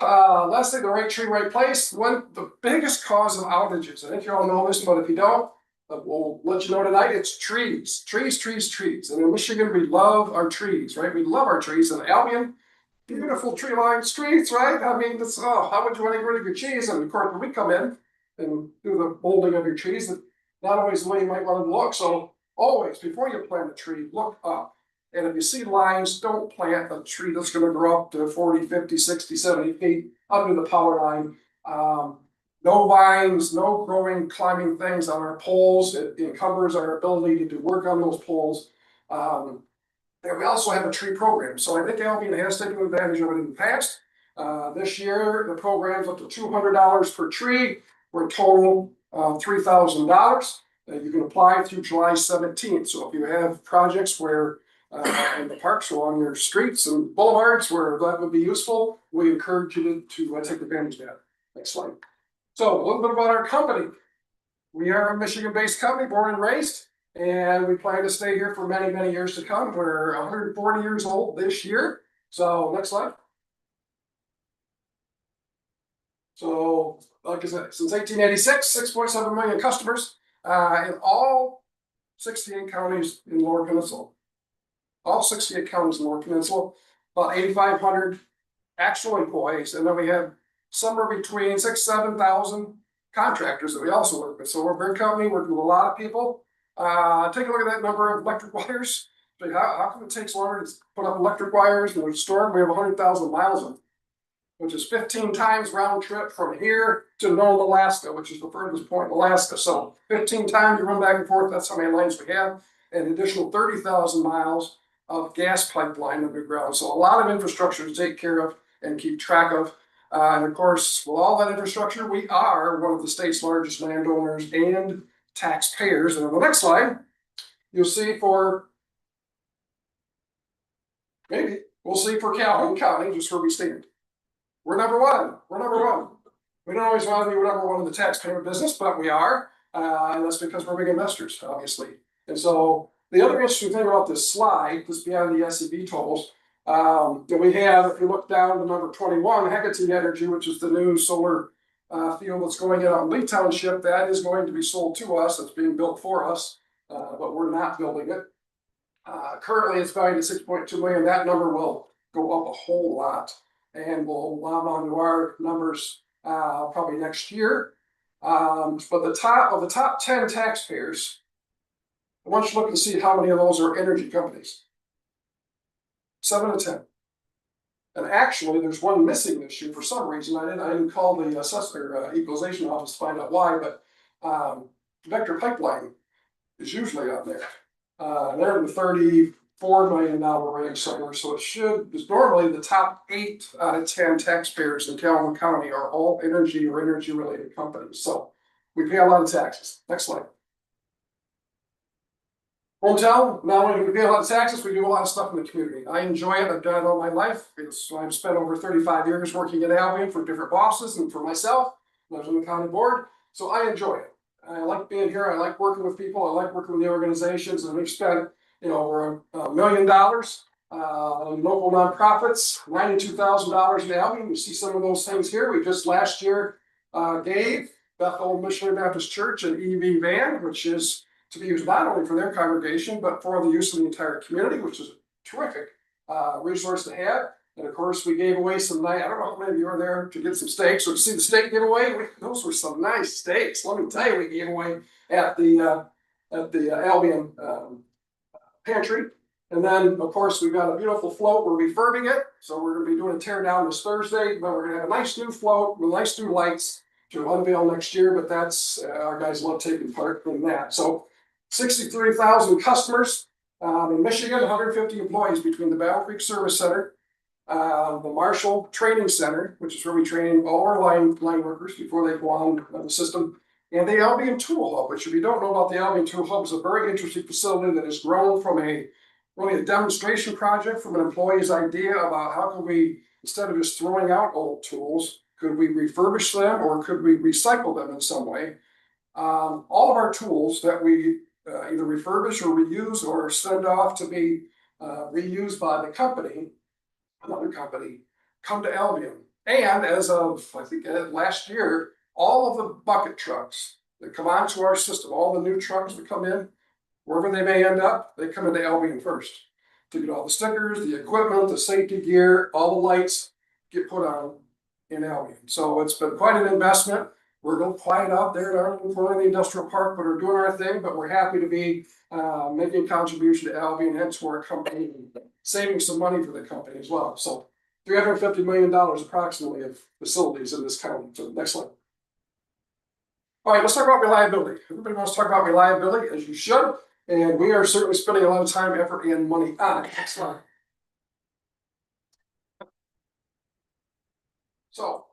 Lastly, the right tree, right place. The biggest cause of outages, I think you all know this, but if you don't, we'll let you know tonight, it's trees. Trees. And in Michigan, we love our trees, right? We love our trees. And Albion, beautiful tree lined streets, right? I mean, how would you want to get rid of your trees? And of course, when we come in and do the molding of your trees, it's not always the way you might want to look. So always, before you plant a tree, look up. And if you see lines, don't plant a tree that's going to grow up to 40, 50, 60, 70 feet under the power line. No vines, no growing, climbing things on our poles. It encumbers our ability to do work on those poles. And we also have a tree program. So I think Albion has taken advantage of it in the past. This year, the program's up to $200 per tree, for a total of $3,000. You can apply through July 17th. So if you have projects where in the parks along your streets and boulevards where that would be useful, we encourage you to take advantage of that. Next slide. So a little bit about our company. We are a Michigan-based company, born and raised, and we plan to stay here for many, many years to come. We're 140 years old this year. So next slide. So like I said, since 1886, 6.7 million customers in all 68 counties in Lower Peninsula. All 68 counties in Lower Peninsula, about 8,500 actual employees, and then we have somewhere between 6,000 and 7,000 contractors that we also work with. So we're a big company, working with a lot of people. Take a look at that number of electric wires. How come it takes longer to put up electric wires and store them? We have 100,000 miles of them, which is 15 times round trip from here to Nome, Alaska, which is the furthest point in Alaska. So 15 times you run back and forth, that's how many lines we have. An additional 30,000 miles of gas pipeline underground. So a lot of infrastructure to take care of and keep track of. And of course, with all that infrastructure, we are one of the state's largest landowners and taxpayers. And on the next slide, you'll see we'll see for Calhoun County, just where we stand. We're number one. We don't always want to be number one in the taxpayer business, but we are. And that's because we're big investors, obviously. And so the other interesting thing about this slide, just beyond the SEV totals, that we have, if you look down to number 21, Hecate Energy, which is the new solar field that's going in on Lee Township, that is going to be sold to us. It's being built for us, but we're not building it. Currently, it's valued at 6.2 million. That number will go up a whole lot, and we'll lob onto our numbers probably next year. But the top 10 taxpayers, I want you to look and see how many of those are energy companies. 7 to 10. And actually, there's one missing this year for some reason. I didn't call the assessor equalization office to find out why, but Vector Pipeline is usually on there. They're in the $34 million range somewhere. So it's normally the top 8 out of 10 taxpayers in Calhoun County are all energy or energy related companies. So we pay a lot of taxes. Next slide. Hometown, not only do we pay a lot of taxes, we do a lot of stuff in the community. I enjoy it. I've done it all my life. I've spent over 35 years working in Albion for different bosses and for myself. I was on the county board, so I enjoy it. I like being here. I like working with people. I like working with the organizations, and we've spent, over $1 million on local nonprofits, $92,000 in Albion. You see some of those things here. We just last year gave Bethel Missionary Baptist Church an EV van, which is to be used not only for their congregation, but for the use of the entire community, which is a terrific resource to have. And of course, we gave away some nice, I don't know how many of you were there to get some steaks. So to see the steak giveaway, those were some nice steaks. Let me tell you, we gave away at the Albion pantry. And then, of course, we've got a beautiful float, we're refurbing it, so we're gonna be doing a tear down this Thursday, but we're gonna have a nice new float with nice new lights to unveil next year, but that's, our guys love taking part in that, so 63,000 customers, in Michigan, 150 employees between the Battle Creek Service Center, the Marshall Training Center, which is where we train all our line workers before they go on the system, and the Albion Tool Hub, which if you don't know about the Albion Tool Hub, is a very interesting facility that has grown from really a demonstration project from an employee's idea about how can we, instead of just throwing out old tools, could we refurbish them or could we recycle them in some way? All of our tools that we either refurbish or reuse or send off to be reused by the company, another company, come to Albion. And as of, I think last year, all of the bucket trucks that come onto our system, all the new trucks that come in, wherever they may end up, they come into Albion first to get all the stickers, the equipment, the safety gear, all the lights get put on in Albion. So it's been quite an investment. We're a little quiet out there in our the industrial park, but we're doing our thing. But we're happy to be making a contribution to Albion, hence to our company, saving some money for the company as well. So $350 million approximately of facilities in this county. So next slide. All right, let's talk about reliability. Everybody wants to talk about reliability, as you should. And we are certainly spending a lot of time, effort, and money on it. Next slide. So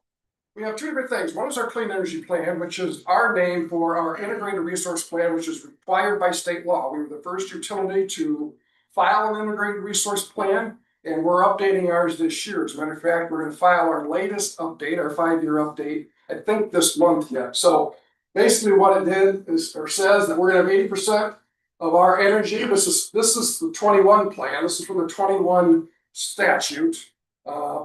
we have two different things. One is our clean energy plan, which is our name for our integrated resource plan, which is required by state law. We were the first utility to file an integrated resource plan, and we're updating ours this year. As a matter of fact, we're going to file our latest update, our 5-year update, I think this month yet. So basically what it did is, or says that we're going to have 80% of our energy. This is the 21 plan. This is from the 21 statute,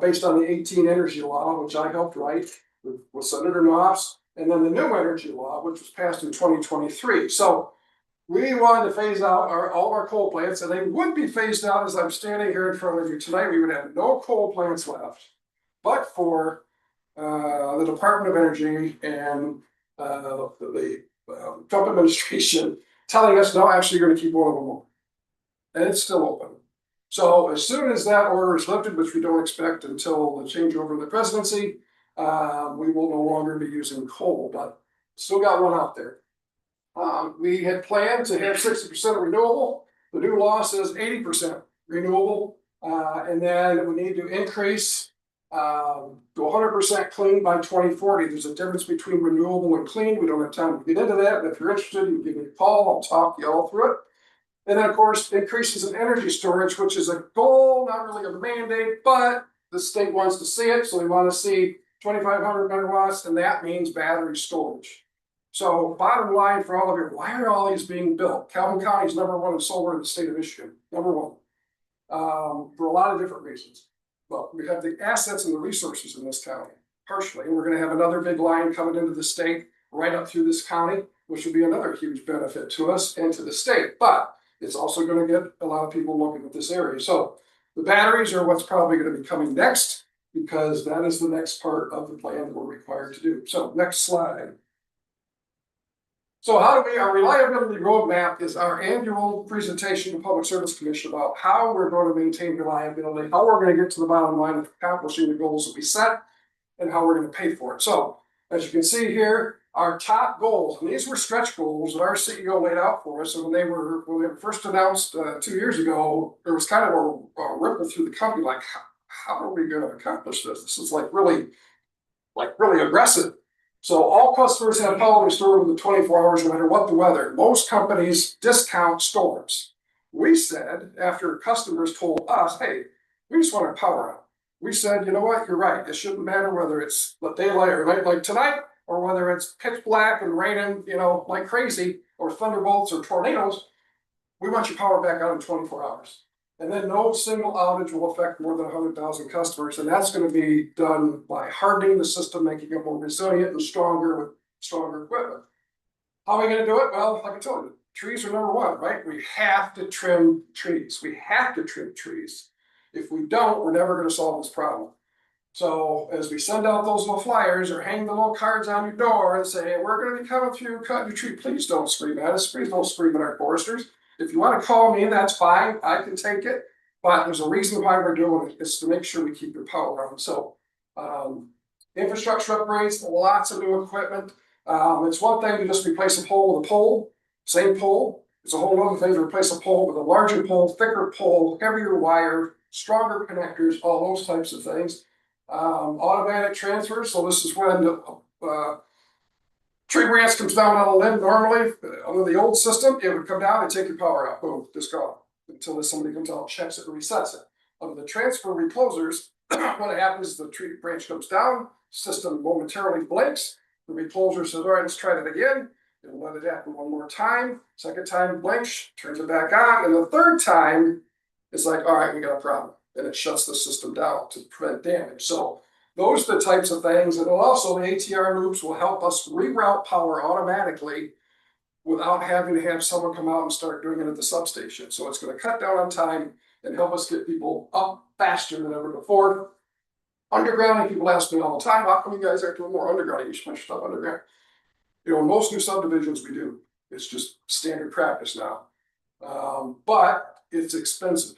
based on the 18 energy law, which I helped write with Senator Knopf, and then the new energy law, which was passed in 2023. So we wanted to phase out all of our coal plants, and they would be phased out as I'm standing here in front of you tonight. We would have no coal plants left, but for the Department of Energy and the Trump administration telling us, no, actually, you're going to keep one of them open. And it's still open. So as soon as that order is lifted, which we don't expect until the changeover in the presidency, we will no longer be using coal, but still got one out there. We had planned to have 60% renewable. The new law says 80% renewable, and then we need to increase to 100% clean by 2040. There's a difference between renewable and clean. We don't have time to get into that, but if you're interested, you can give me a call. I'll talk you all through it. And then, of course, increases in energy storage, which is a goal, not really a mandate, but the state wants to see it. So they want to see 2,500 megawatts, and that means battery storage. So bottom line for all of you, why are all these being built? Calhoun County is number 1 in solar in the state of Michigan, number 1, for a lot of different reasons. But we have the assets and the resources in this county, partially. And we're going to have another big line coming into the state right up through this county, which will be another huge benefit to us and to the state. But it's also going to get a lot of people looking at this area. So the batteries are what's probably going to be coming next, because that is the next part of the plan that we're required to do. So next slide. So our reliability roadmap is our annual presentation to Public Service Commission about how we're going to maintain reliability, how we're going to get to the bottom line of accomplishing the goals that we set, and how we're going to pay for it. So as you can see here, our top goals, and these were stretch goals that our CEO laid out for us. And when they were first announced 2 years ago, there was kind of a ripple through the company, like, how are we going to accomplish this? This is really aggressive. So all customers have power restored within 24 hours, no matter what the weather. Most companies discount storms. We said, after customers told us, hey, we just want our power out. We said, you know what, you're right. It shouldn't matter whether it's daylight or night like tonight, or whether it's pitch black and raining, like crazy, or thunderbolts or tornadoes. We want your power back out in 24 hours. And then no single outage will affect more than 100,000 customers. And that's going to be done by hardening the system, making it more resilient and stronger with stronger equipment. How are we going to do it? Well, like I told you, trees are number 1, right? We have to trim trees. We have to trim trees. If we don't, we're never going to solve this problem. So as we send out those little flyers or hang the little cards on your door and say, we're going to be coming through, cutting your tree, please don't scream at us. Please don't scream at our foresters. If you wanna call me, that's fine, I can take it, but there's a reason why we're doing it, it's to make sure we keep your power on, so. Infrastructure upgrades, lots of new equipment, it's one thing to just replace a pole with a pole, same pole. It's a whole other thing to replace a pole with a larger pole, thicker pole, heavier wire, stronger connectors, all those types of things. Automatic transfers, so this is when the tree branch comes down on a limb normally, under the old system, it would come down and take your power out, boom, just gone. Until somebody comes out, checks it, and resets it. Under the transfer reclosers, what happens, the tree branch comes down, system momentarily blinks, the recloser says, all right, let's try that again. And let it happen one more time, second time blinks, turns it back on, and the third time, it's like, all right, we got a problem. And it shuts the system down to prevent damage. So those are the types of things, and also the ATR loops will help us reroute power automatically without having to have someone come out and start doing it at the substation. So it's gonna cut down on time and help us get people up faster than ever before. Undergrounding, people ask me all the time, how come you guys aren't doing more undergrounding? You should push stuff underground. You know, most new subdivisions we do, it's just standard practice now. But it's expensive.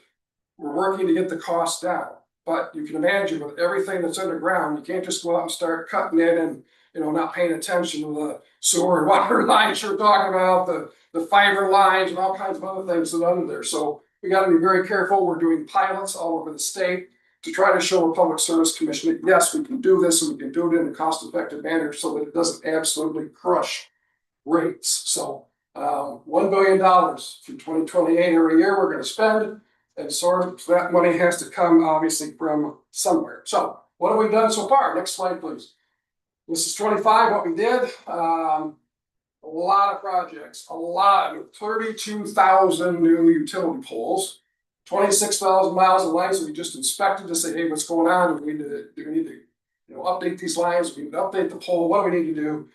We're working to get the cost down, but you can imagine with everything that's underground, you can't just go out and start cutting it and, you know, not paying attention to the sewer and water lines you're talking about, the fiber lines and all kinds of other things that are under there. So we gotta be very careful. We're doing pilots all over the state to try to show the Public Service Commission that yes, we can do this and we can do it in a cost-effective manner so that it doesn't absolutely crush rates. So $1 billion through 2028 every year we're gonna spend, and so that money has to come obviously from somewhere. So what have we done so far? Next slide, please. This is 25, what we did. A lot of projects, 32,000 new utility poles. 26,000 miles of lines that we just inspected to say, hey, what's going on? Do we need to, you know, update these lines? Do we need to update the pole? What do we need to do?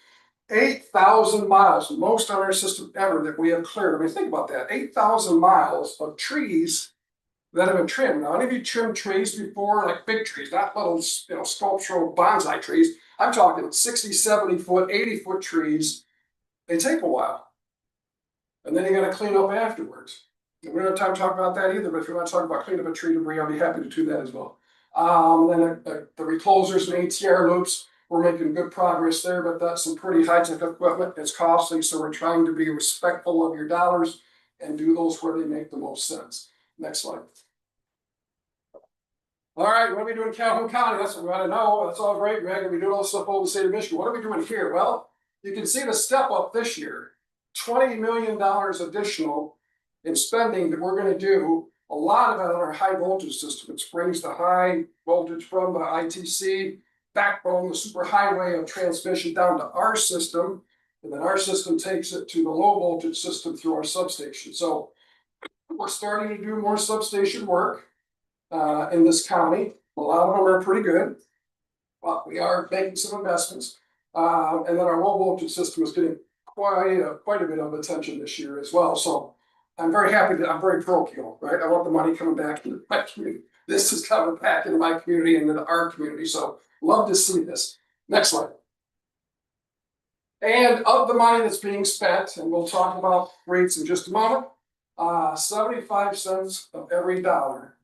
8,000 miles, most on our system ever that we have cleared. I mean, think about that. 8,000 miles of trees that have been trimmed. Now, any of you trimmed trees before, like big trees, not little, you know, sculptural bonsai trees. I'm talking 60, 70 foot, 80-foot trees. They take a while. And then you got to clean up afterwards. We don't have time to talk about that either, but if you want to talk about cleaning up a tree debris, I'll be happy to do that as well. Then the reclosers and ATR loops, we're making good progress there, but that's some pretty high-tech equipment. It's costly, so we're trying to be respectful of your dollars and do those where they make the most sense. Next slide. All right, what are we doing in Calhoun County? That's what we want to know. That's all great, Greg. We do all this stuff over the state of Michigan. What are we doing here? Well, you can see the step up this year. $20 million additional in spending that we're going to do, a lot of it on our high voltage system. It brings the high voltage from the ITC backbone, the super highway of transmission down to our system, and then our system takes it to the low voltage system through our substation. So we're starting to do more substation work in this county. A lot of them are pretty good, but we are making some investments. And then our low voltage system is getting quite a bit of attention this year as well. So I'm very happy that I'm very parochial, right? I want the money coming back into my community. This is coming back into my community and into our community. So love to see this. Next slide. And of the money that's being spent, and we'll talk about rates in just a moment, 75 cents of every dollar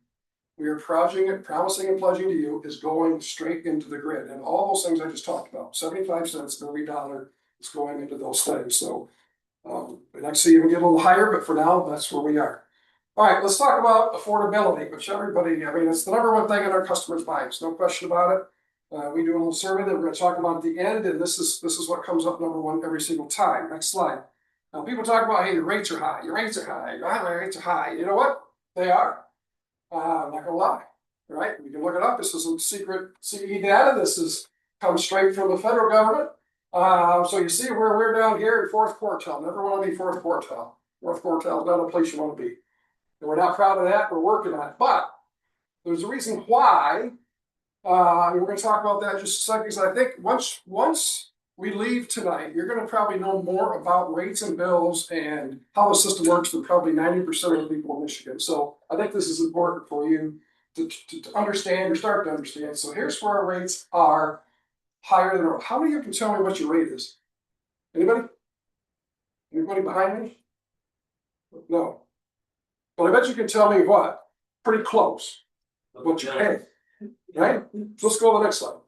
we are promising and pledging to you is going straight into the grid. And all those things I just talked about, 75 cents of every dollar is going into those things. So we'd like to see even get a little higher, but for now, that's where we are. All right, let's talk about affordability, which everybody, I mean, it's the number one thing in our customers' minds, no question about it. We do a little survey that we're going to talk about at the end, and this is what comes up number one every single time. Next slide. Now, people talk about, hey, your rates are high, your rates are high, my rates are high. You know what? They are. I'm not gonna lie, right? You can look it up. This isn't secret CE data. This comes straight from the federal government. So you see where we're down here in fourth quartile. Never want to be fourth quartile. Fourth quartile is not a place you want to be. And we're not proud of that. We're working on it. But there's a reason why. We're going to talk about that in just a second. Because I think once we leave tonight, you're going to probably know more about rates and bills and how the system works than probably 90% of the people in Michigan. So I think this is important for you to understand or start to understand. So here's where our rates are higher than. How many of you can tell me what your rate is? Anybody? Anybody behind me? No. But I bet you can tell me what, pretty close, what you pay, right? So let's go to the next slide.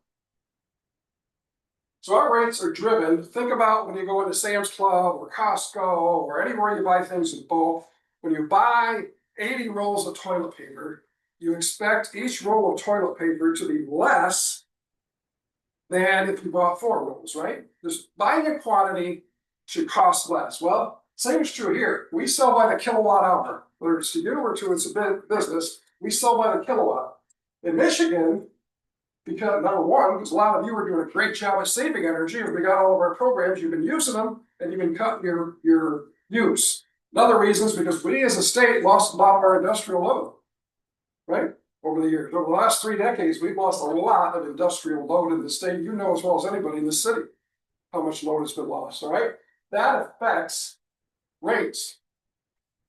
So our rates are driven, think about when you go into Sam's Club or Costco or anywhere you buy things in bulk. When you buy 80 rolls of toilet paper, you expect each roll of toilet paper to be less than if you bought 4 rolls, right? Just buying a quantity should cost less. Well, same is true here. We sell by the kilowatt hour, whether it's to you or to it's a big business, we sell by the kilowatt. In Michigan, because number one, because a lot of you are doing a great job at saving energy, and we got all of our programs, you've been using them, and you've been cutting your use. Another reason is because we as a state lost a lot of our industrial load, right? Over the years, over the last 3 decades, we've lost a lot of industrial load in the state. You know as well as anybody in the city how much load has been lost, all right? That affects rates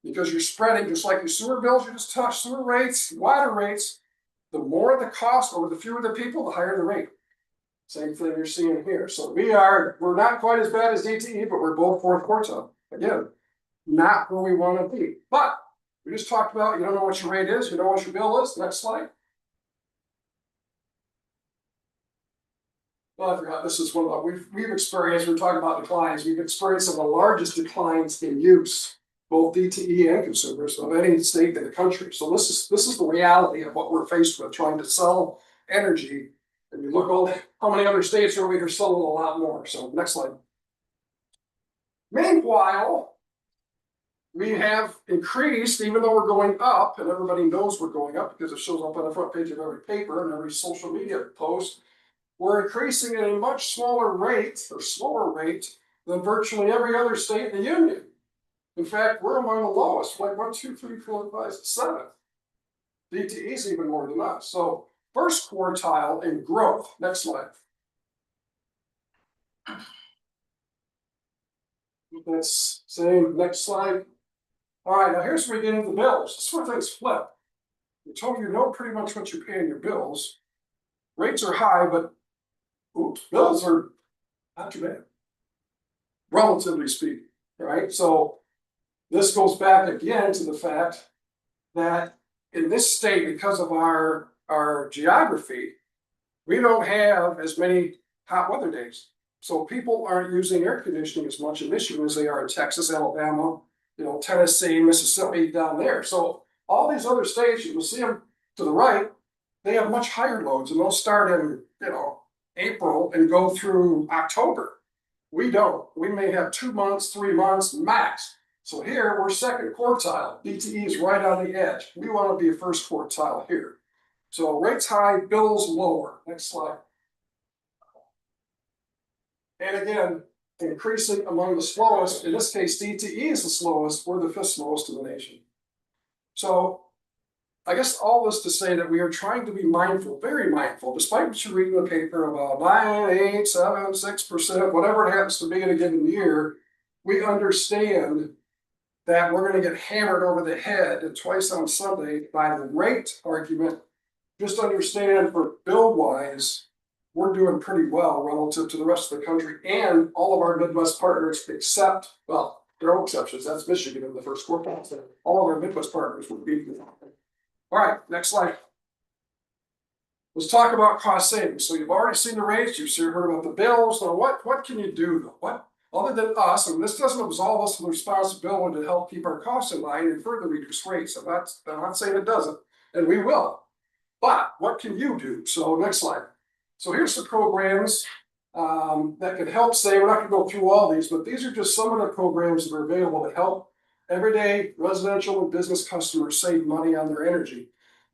because you're spreading, just like your sewer bills you just touched, sewer rates, water rates. The more the cost or the fewer the people, the higher the rate. Same thing you're seeing here. So we're not quite as bad as DTE, but we're both 4th quartile. Again, not where we want to be. But we just talked about, you don't know what your rate is, you know what your bill is. Next slide. Well, I forgot, this is one of the, we've experienced, we're talking about declines, we've experienced some of the largest declines in use, both DTE and consumers of any state in the country. So this is the reality of what we're faced with, trying to sell energy. And you look at how many other states are selling a lot more. So next slide. Meanwhile, we have increased, even though we're going up, and everybody knows we're going up because it shows up on the front page of every paper and every social media post, we're increasing at a much smaller rate or slower rate than virtually every other state in the union. In fact, we're among the lowest, like 1, 2, 3, 4, 5, 7. DTE is even more than us. So 1st quartile in growth. Next slide. That's same. Next slide. All right, now here's where we get into the bills. This is where things flip. We told you know pretty much what you're paying your bills. Rates are high, but bills are not too bad, relatively speaking. Right? So this goes back again to the fact that in this state, because of our geography, we don't have as many hot weather days. So people aren't using air conditioning as much in Michigan as they are in Texas, Alabama, Tennessee, Mississippi, down there. So all these other states, you will see them to the right, they have much higher loads, and they'll start in, April and go through October. We don't. We may have 2 months, 3 months max. So here we're 2nd quartile. DTE is right on the edge. We want to be a 1st quartile here. So rates high, bills lower. Next slide. And again, increasing among the slowest. In this case, DTE is the slowest. We're the 5th slowest in the nation. So I guess all this to say that we are trying to be mindful, very mindful, despite what you read in the paper about 9, 8, 7, 6%, whatever it happens to be in a given year, we understand that we're going to get hammered over the head twice on Sunday by the rate argument. Just understand for bill-wise, we're doing pretty well relative to the rest of the country and all of our Midwest partners except, well, there are exceptions, that's Michigan in the 1st quartile. All of our Midwest partners would be. All right, next slide. Let's talk about cost savings. So you've already seen the rates, you've heard about the bills. Now what can you do though? What other than us, and this doesn't absolve us of the responsibility to help keep our costs in line and further reduce rates. I'm not saying it doesn't, and we will. But what can you do? So next slide. So here's the programs that can help save. We're not going to go through all these, but these are just some of the programs that are available to help everyday residential and business customers save money on their energy.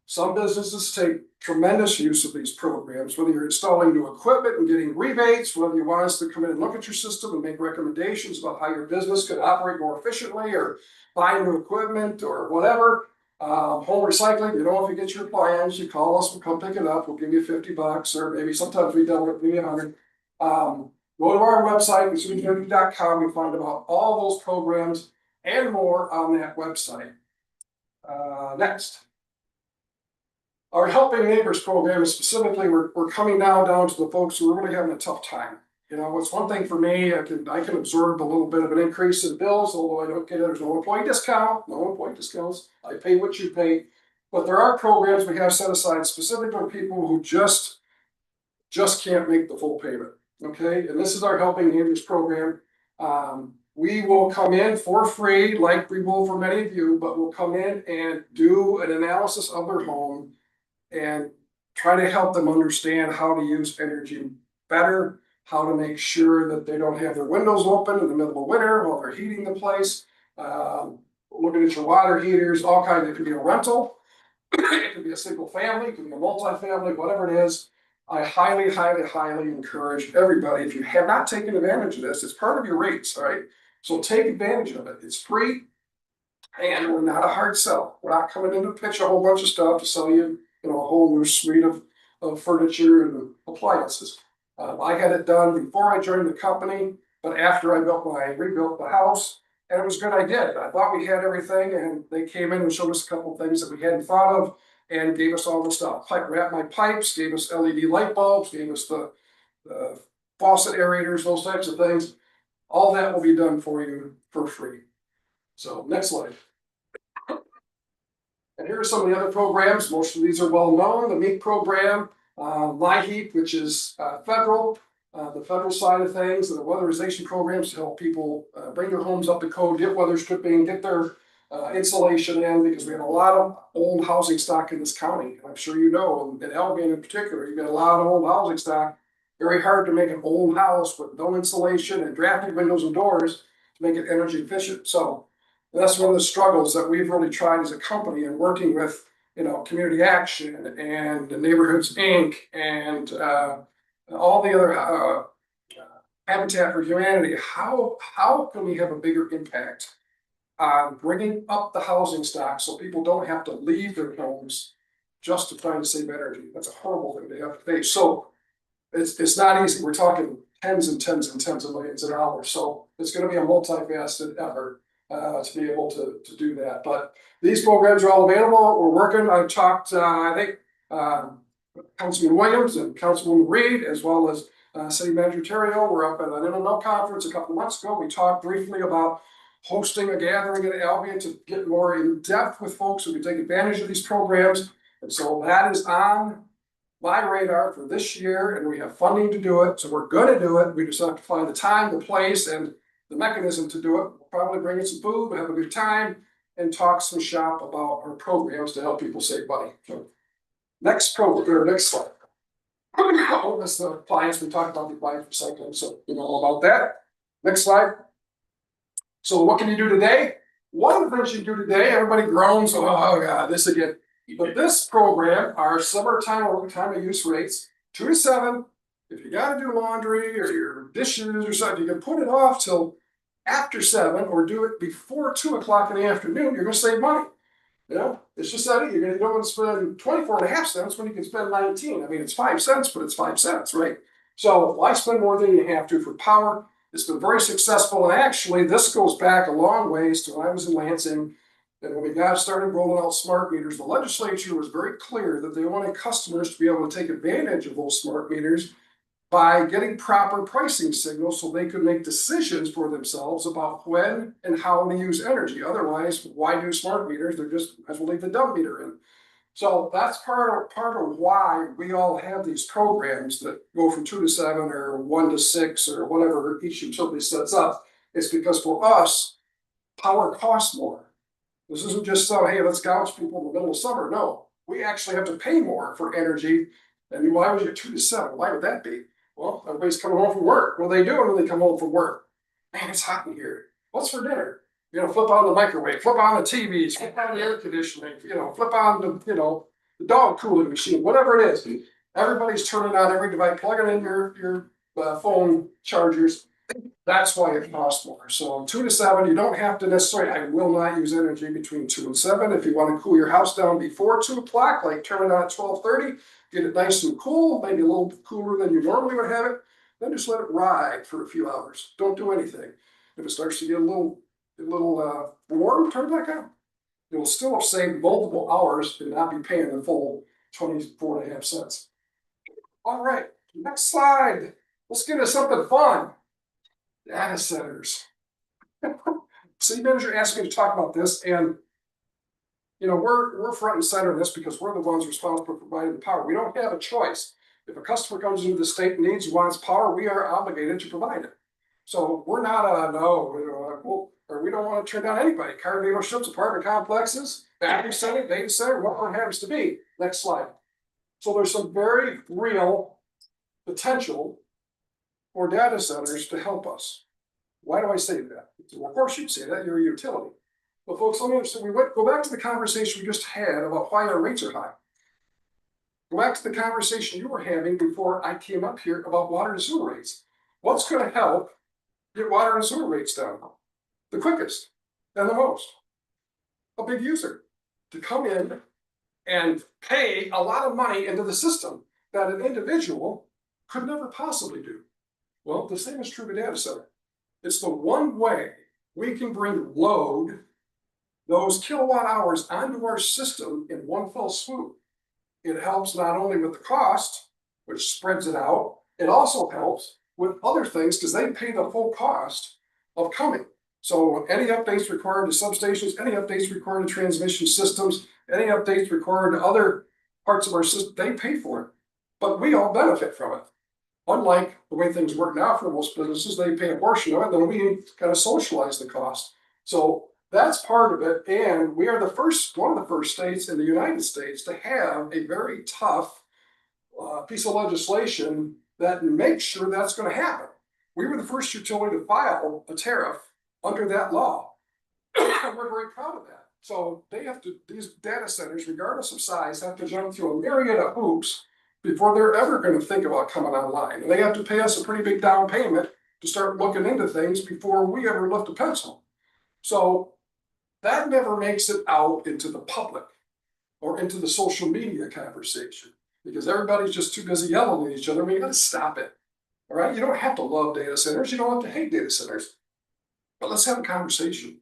Some businesses take tremendous use of these programs, whether you're installing new equipment and getting rebates, whether you want us to come in and look at your system and make recommendations about how your business could operate more efficiently or buy new equipment or whatever. Home recycling, if you get your plans, you call us, we'll come pick it up, we'll give you $50 or maybe sometimes we double it, maybe $100. Go to our website, consumerenergy.com, you'll find about all those programs and more on that website. Next. Our Helping Neighbors program is specifically, we're coming now down to the folks who are really having a tough time. You know, it's one thing for me, I can absorb a little bit of an increase in bills, although I don't get it, there's no employee discount, no employee discounts, I pay what you pay. But there are programs we have set aside specifically for people who just can't make the full payment, okay? And this is our Helping Neighbors program. We will come in for free, like we will for many of you, but we'll come in and do an analysis of their home and try to help them understand how to use energy better, how to make sure that they don't have their windows open in the middle of winter while they're heating the place. Looking at your water heaters, all kinds, it could be a rental, it could be a single family, it could be a multi-family, whatever it is. I highly, highly, highly encourage everybody, if you have not taken advantage of this, it's part of your rates, all right? So take advantage of it, it's free. And we're not a hard sell, we're not coming in to pitch a whole bunch of stuff to sell you, you know, a whole new suite of furniture and appliances. I had it done before I joined the company, but after I rebuilt the house, and it was good I did. I thought we had everything, and they came in and showed us a couple of things that we hadn't thought of and gave us all the stuff. Wrapped my pipes, gave us LED light bulbs, gave us the faucet aerators, those types of things. All that will be done for you for free. So next slide. And here are some of the other programs. Most of these are well known. The MEEP program, LIHEAP, which is federal, the federal side of things, and the weatherization programs to help people bring their homes up to code, get weather stripping, get their insulation in, because we have a lot of old housing stock in this county. I'm sure you know, in Albion in particular, you've got a lot of old housing stock. Very hard to make an old house with no insulation and drafty windows and doors to make it energy efficient. So that's one of the struggles that we've really tried as a company, and working with, you know, Community Action and Neighborhoods Inc. and all the other Habitat for Humanity. How can we have a bigger impact on bringing up the housing stock so people don't have to leave their homes just to try to save energy? That's a horrible thing to have to face. So it's not easy. We're talking tens and tens and tens of millions of dollars. So it's going to be a multifaceted effort to be able to do that. But these programs are all available. We're working. I talked, I think, Councilman Williams and Councilwoman Reed, as well as City Manager Terrio. We're up at an MML conference a couple of months ago. We talked briefly about hosting a gathering at Albion to get more in depth with folks who can take advantage of these programs. And so that is on my radar for this year, and we have funding to do it. So we're going to do it. We just have to find the time, the place, and the mechanism to do it. We'll probably bring in some food, we'll have a good time, and talk some shop about our programs to help people save money. So next slide. Oh, that's the appliance. We talked about the appliance recycling, so you know all about that. Next slide. So what can you do today? One of the things you can do today, everybody groans, oh God, this again. But this program, our summertime time of use rates, 2 to 7. If you gotta do laundry or your dishes or something, you can put it off till after 7 or do it before 2 o'clock in the afternoon. You're gonna save money. You know, it's just that you don't want to spend 24.5 cents when you can spend 19. I mean, it's 5 cents, but it's 5 cents, right? So why spend more than you have to for power? It's been very successful. And actually, this goes back a long ways to when I was in Lansing. And when we got started rolling out smart meters, the legislature was very clear that they wanted customers to be able to take advantage of those smart meters by getting proper pricing signals so they could make decisions for themselves about when and how to use energy. Otherwise, why do smart meters? They're just, as well leave the dumb meter in. So that's part of why we all have these programs that go from 2 to 7 or 1 to 6 or whatever each utility sets up. It's because for us, power costs more. This isn't just so, hey, let's gouge people in the middle of summer. No, we actually have to pay more for energy. And why would you get 2 to 7? Why would that be? Well, everybody's coming home from work. Well, they do it when they come home from work. Man, it's hot in here. What's for dinner? You know, flip on the microwave, flip on the TVs, flip on the air conditioning, you know, flip on the, the dog cooling machine, whatever it is. Everybody's turning on every device, plugging in your phone chargers. That's why it costs more. So 2 to 7, you don't have to necessarily, I will not use energy between 2 and 7. If you want to cool your house down before 2 o'clock, like turn it on at 12:30, get it nice and cool, maybe a little cooler than you normally would have it, then just let it ride for a few hours. Don't do anything. If it starts to get a little warm, turn it back on. It will still save multiple hours and not be paying the full 24.5 cents. All right, next slide. Let's get into something fun. Data centers. City manager asked me to talk about this, and you know, we're front and center in this because we're the ones responsible for providing the power. We don't have a choice. If a customer comes into the state and needs, wants power, we are obligated to provide it. So we're not well, or we don't want to turn down anybody. Car dealerships, apartment complexes, battery center, data center, whatever it happens to be. Next slide. So there's some very real potential for data centers to help us. Why do I say that? Well, of course you'd say that, you're a utility. But folks, let me understand, go back to the conversation we just had about why our rates are high. Go back to the conversation you were having before I came up here about water and sewer rates. What's gonna help get water and sewer rates down? The quickest and the most. A big user to come in and pay a lot of money into the system that an individual could never possibly do. Well, the same is true with data center. It's the one way we can bring load, those kilowatt hours onto our system in one fell swoop. It helps not only with the cost, which spreads it out, it also helps with other things because they pay the full cost of coming. So any updates required to substations, any updates required to transmission systems, any updates required to other parts of our system, they pay for it. But we all benefit from it. Unlike the way things work now for most businesses, they pay a portion of it, then we kind of socialize the cost. So that's part of it, and we are one of the first states in the United States to have a very tough piece of legislation that makes sure that's going to happen. We were the first utility to file a tariff under that law. We're very proud of that. So these data centers, regardless of size, have to jump through a myriad of hoops before they're ever going to think about coming online. And they have to pay us a pretty big down payment to start looking into things before we ever lift a pencil. So that never makes it out into the public or into the social media conversation because everybody's just too busy yelling at each other. I mean, you got to stop it. All right. You don't have to love data centers. You don't have to hate data centers. But let's have a conversation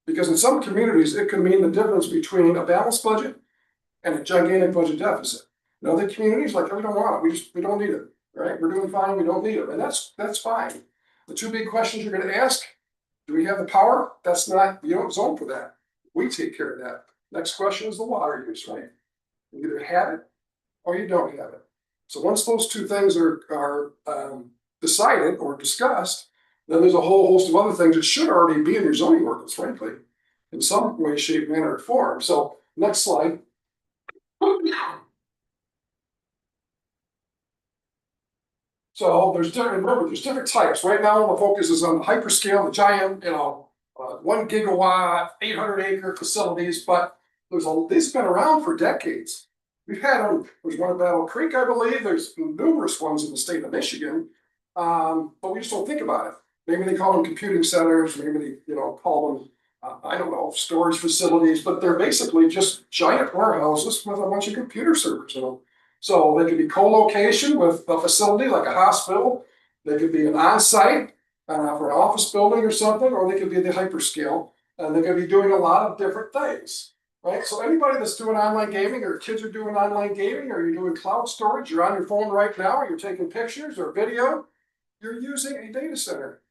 because in some communities, it can mean the difference between a balanced budget and a gigantic budget deficit. In other communities, like, we don't want it. We don't need it. Right. We're doing fine. We don't need it. And that's fine. The two big questions you're going to ask: do we have the power? That's not, you don't zone for that. We take care of that. Next question is the water use, right? You either have it or you don't have it. So once those two things are decided or discussed, then there's a whole host of other things that should already be in your zoning ordinance, frankly, in some way, shape, manner, or form. So next slide. So there's different types. Right now, the focus is on the hyperscale, the giant, 1 gigawatt, 800-acre facilities. But these have been around for decades. We've had them. There's one at Battle Creek, I believe. There's numerous ones in the state of Michigan, but we just don't think about it. Maybe they call them computing centers. Maybe they, call them, I don't know, storage facilities. But they're basically just giant warehouses with a bunch of computer servers in them. So they could be co-location with a facility like a hospital. They could be an on-site for an office building or something, or they could be the hyperscale. And they could be doing a lot of different things, right? So anybody that's doing online gaming, or kids are doing online gaming, or you're doing cloud storage, you're on your phone right now, or you're taking pictures or video, you're using a data center.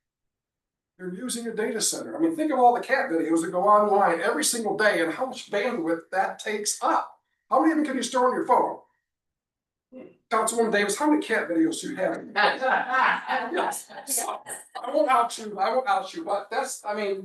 You're using a data center. I mean, think of all the cat videos that go online every single day and how much bandwidth that takes up. How many of them can you store on your phone? Councilwoman Davis, how many cat videos do you have? Yes. I won't out you, but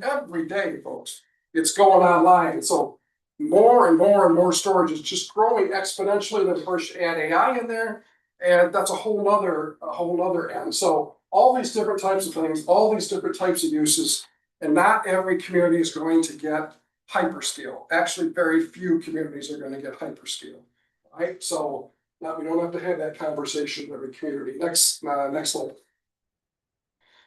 every day, folks, it's going online. So more and more and more storage is just growing exponentially. Then of course you add AI in there, and that's a whole other end. So all these different types of things, all these different types of uses, and not every community is going to get hyperscale. Actually, very few communities are going to get hyperscale, right? So now we don't have to have that conversation in every community. Next slide.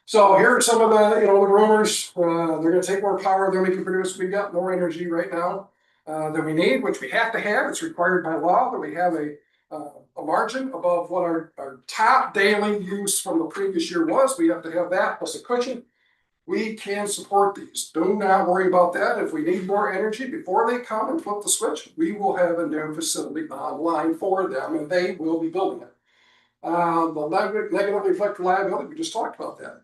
So here are some of the rumors. They're going to take more power than we can produce. We've got more energy right now than we need, which we have to have. It's required by law that we have a margin above what our top daily use from the previous year was. We have to have that plus a cushion. We can support these. Do not worry about that. If we need more energy before they come and flip the switch, we will have a new facility online for them, and they will be building it. Negatively affect reliability, we just talked about that.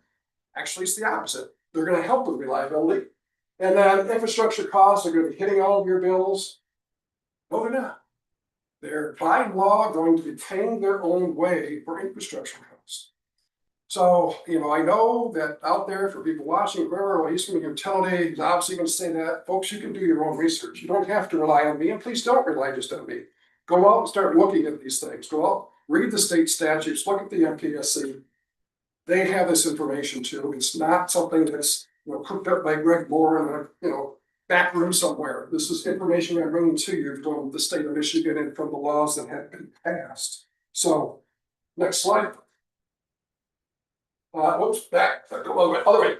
Actually, it's the opposite. They're gonna help with reliability. And then infrastructure costs are gonna be hitting all of your bills. No, they're not. They're by law going to be paying their own way for infrastructure costs. So, I know that out there for people watching, whoever, well, he's from a utility, he's obviously gonna say that. Folks, you can do your own research. You don't have to rely on me, and please don't rely just on me. Go out and start looking at these things. Go out, read the state statutes, look at the MPSC. They have this information too. It's not something that's, cooked up by Greg Moore in a, back room somewhere. This is information I'm bringing to you from the state of Michigan and from the laws that have been passed. So, next slide. Whoops, back, go other way.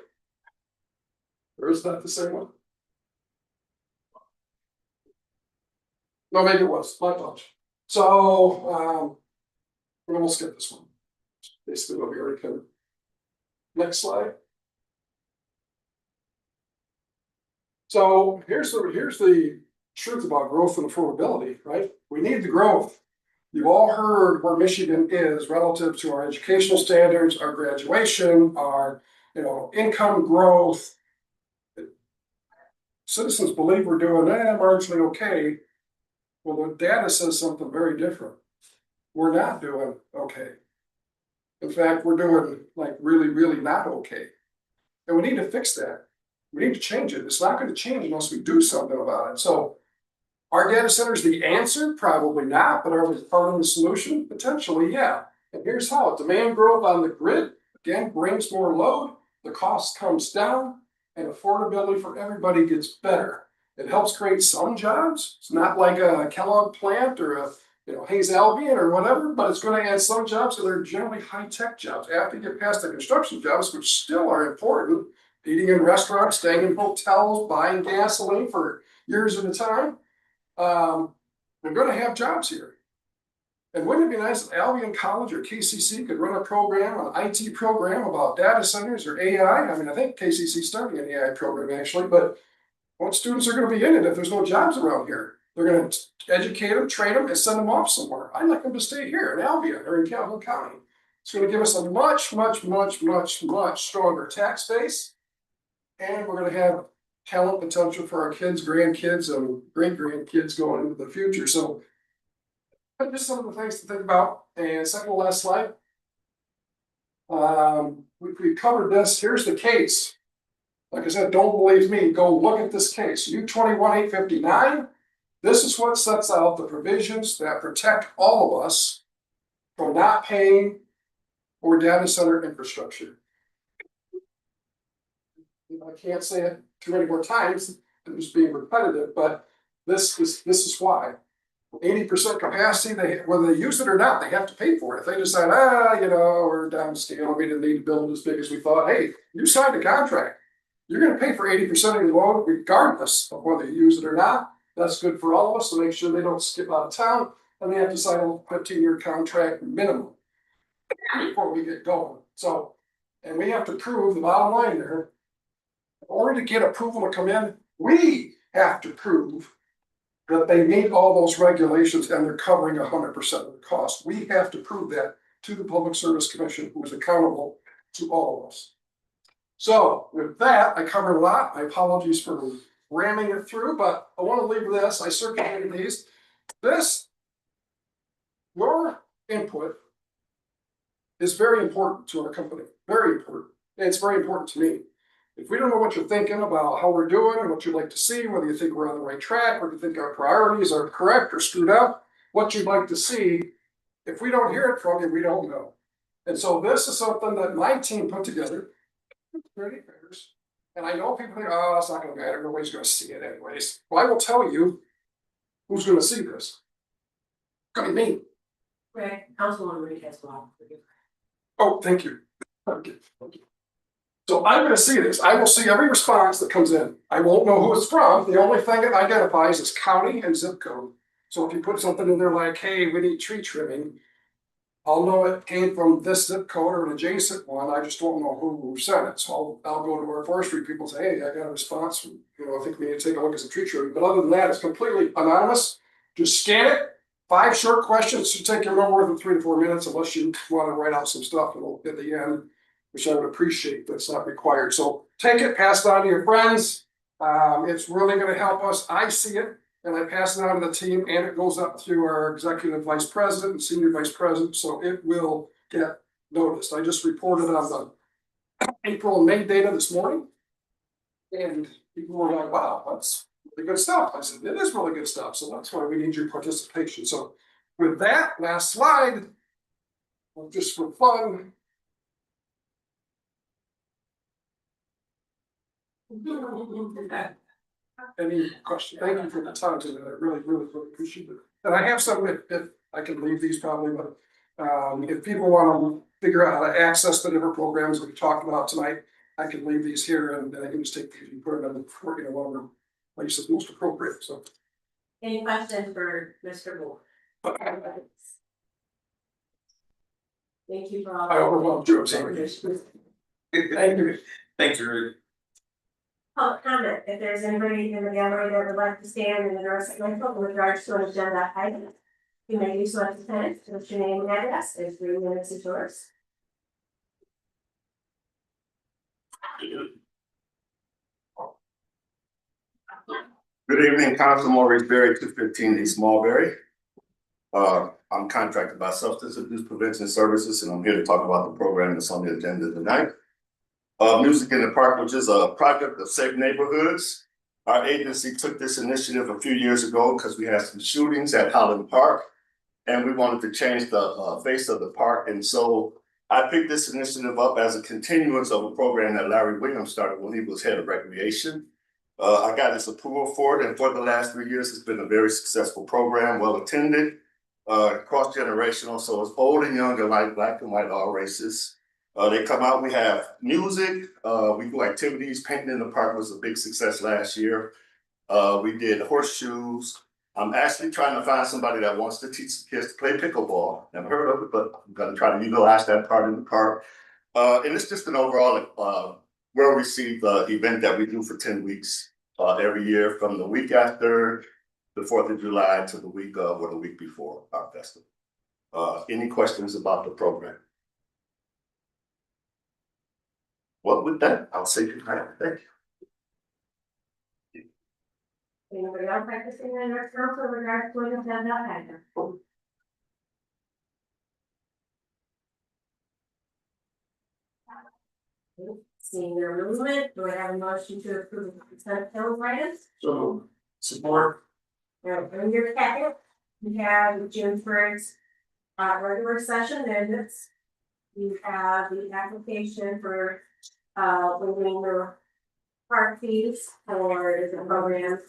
Or is that the same one? No, maybe it was, my apologies. So, we're gonna skip this one. Basically what we already covered. Next slide. So here's the truth about growth and affordability, right? We need the growth. You've all heard where Michigan is relative to our educational standards, our graduation, our income growth. Citizens believe we're doing marginally okay. Well, the data says something very different. We're not doing okay. In fact, we're doing like really, really not okay. And we need to fix that. We need to change it. It's not going to change unless we do something about it. So, are data centers the answer? Probably not, but are we part of the solution? Potentially, yeah. And here's how: demand growth on the grid, again, brings more load, the cost comes down, and affordability for everybody gets better. It helps create some jobs. It's not like a Kellogg plant or a Hayes Albion or whatever, but it's going to add some jobs, and they're generally high-tech jobs. After you get past the construction jobs, which still are important, eating in restaurants, staying in hotels, buying gasoline for years at a time, we're going to have jobs here. And wouldn't it be nice if Albion College or KCC could run a program, an IT program about data centers or AI? I mean, I think KCC is starting an AI program actually, but what students are going to be in it if there's no jobs around here? They're going to educate them, train them, and send them off somewhere. I'd like them to stay here in Albion or in Calhoun County. It's going to give us a much, much, much, much, much stronger tax base. And we're going to have talent potential for our kids, grandkids, and great-grandkids going into the future. So just some of the things to think about. And second to last slide. We covered this. Here's the case. Like I said, don't believe me. Go look at this case. U-21-859. This is what sets out the provisions that protect all of us from not paying for data center infrastructure. I can't say it too many more times. I'm just being repetitive, but this is why. 80% capacity, whether they use it or not, they have to pay for it. If they decide, we're downscale, we didn't need to build as big as we thought. Hey, you signed a contract. You're going to pay for 80% of your load regardless of whether you use it or not. That's good for all of us to make sure they don't skip out of town and they have to sign a 15-year contract minimum before we get going. So, and we have to prove the bottom line there. In order to get approval to come in, we have to prove that they meet all those regulations and they're covering 100% of the cost. We have to prove that to the Public Service Commission, who is accountable to all of us. So with that, I covered a lot. My apologies for ramming it through, but I want to leave this. I circulated these. Your input is very important to our company. Very important. And it's very important to me. If we don't know what you're thinking about how we're doing and what you'd like to see, whether you think we're on the right track, whether you think our priorities are correct or screwed up, what you'd like to see, if we don't hear it from you, we don't know. And so this is something that my team put together. And I know people think, oh, it's not going to matter. Nobody's going to see it anyways. Well, I will tell you who's going to see this. It's going to be me. Right, Councilwoman Reed as well. Oh, thank you. Okay. So I'm going to see this. I will see every response that comes in. I won't know who it's from. The only thing it identifies is county and zip code. So if you put something in there like, hey, we need tree trimming, I'll know it came from this zip code or an adjacent one. I just don't know who sent it. So I'll go to our forestry people and say, hey, I got a response from, I think we need to take a look at some tree trimming. But other than that, it's completely anonymous. Just scan it, 5 short questions, should take you no more than 3 to 4 minutes unless you want to write out some stuff at the end, which I would appreciate, that's not required. So take it, pass it on to your friends. It's really gonna help us. I see it, and I pass it on to the team, and it goes up to our executive vice president and senior vice president, so it will get noticed. I just reported on the April and May data this morning. And people were like, wow, that's really good stuff. I said, it is really good stuff, so that's why we need your participation. So with that, last slide, just for fun. Any question? Thank you for the time today. I really appreciate it. And I have some, if I can leave these probably, but if people want to figure out how to access the different programs that we talked about tonight, I can leave these here and I can just take these and put them in whatever place is most appropriate. So. Any questions for Mr. Moore? Thank you for all. I overwhelmed you, I'm sorry. Thank you. Thank you, Rick. Public comment, if there's anybody in the gallery that would like to stand and address the council with regards to an agenda item, you may do so at the time, what's your name and address, there's 3 minutes is yours. Good evening, Council Maurice Berry, 215 East Mulberry. I'm contracted by Substance Abuse Prevention Services, and I'm here to talk about the program that's on the agenda tonight. Music in the Park, which is a project of Safe Neighborhoods. Our agency took this initiative a few years ago because we had some shootings at Holland Park, and we wanted to change the face of the park. And so I picked this initiative up as a continuance of a program that Larry Williams started when he was head of recreation. I got his approval for it, and for the last 3 years, it's been a very successful program, well attended, cross-generational, so it's old and young alike, black and white, all races. They come out, we have music, we do activities. Painting in the Park was a big success last year. We did horseshoes. I'm actually trying to find somebody that wants to teach kids to play pickleball. Never heard of it, but I'm gonna try to utilize that part in the park. And it's just an overall well-received event that we do for 10 weeks every year, from the week after the 4th of July to the week of or the week before our festival. Any questions about the program? Well, with that, I'll say goodnight. Thank you. Anybody else practicing in our council with regards to an agenda item? Seeing no movement, do I have a motion to approve the consent calendar items? So support. Now, in your packet, we have June 1st regular session minutes. You have the application for waiving the park fees for the programs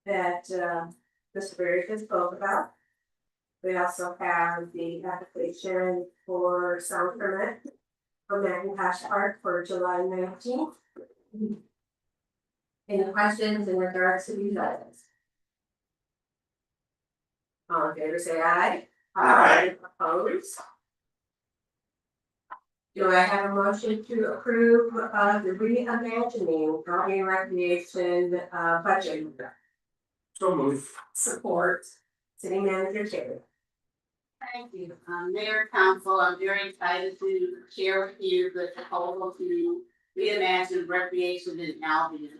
that Mr. Berry just spoke about. We also have the application for sound permit for McIntosh Park for July 19th. Any questions in regards to these items? All in favor, say aye. Aye. Opposed? Do I have a motion to approve the reimagining County Recreation budget? So moved. Support. City Manager Terry. Thank you, Mayor, Council, I'm very excited to share with you the proposal to reimagine recreation in Albion.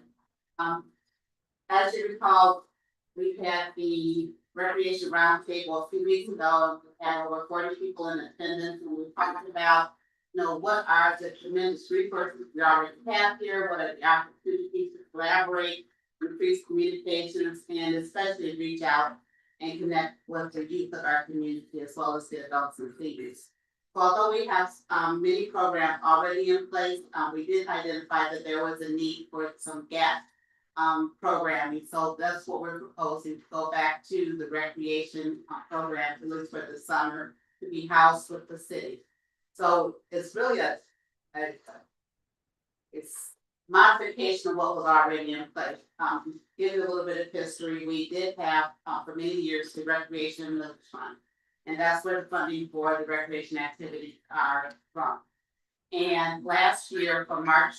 As you recall, we've had the recreation roundtable a few weeks ago, we had over 40 people in attendance, and we talked about, what are the tremendous resources we already have here, what are the opportunities to collaborate, increase communications, and especially reach out and connect with the youth of our community as well as the adults and seniors. So although we have many programs already in place, we did identify that there was a need for some gap programming. So that's what we're proposing, to go back to the recreation program, at least for the summer, to be housed with the city. So it's really it's modification of what was already in place. Give you a little bit of history, we did have for many years the Recreation Village Fund, and that's where the funding for the recreation activities are from. And last year, from March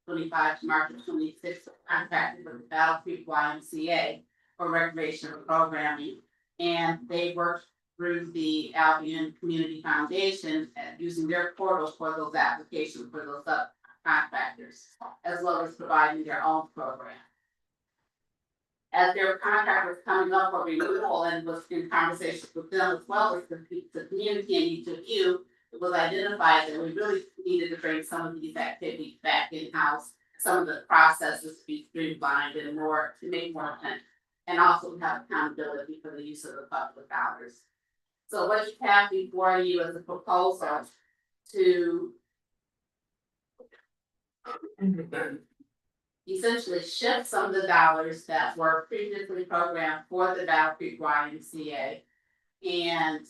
25 to March 26, contracted with the Battle Creek YMCA for recreational programming, and they worked through the Albion Community Foundation and using their portal for those applications for those subcontractors, as well as providing their own program. As their contract was coming up for renewal and was in conversations with them as well as the community and each of you, it was identified that we really needed to bring some of these activities back in-house, some of the processes to be streamlined and more, to make more sense, and also have accountability for the use of the public dollars. So what you have before you is a proposal to essentially shift some of the dollars that were previously programmed for the Battle Creek YMCA and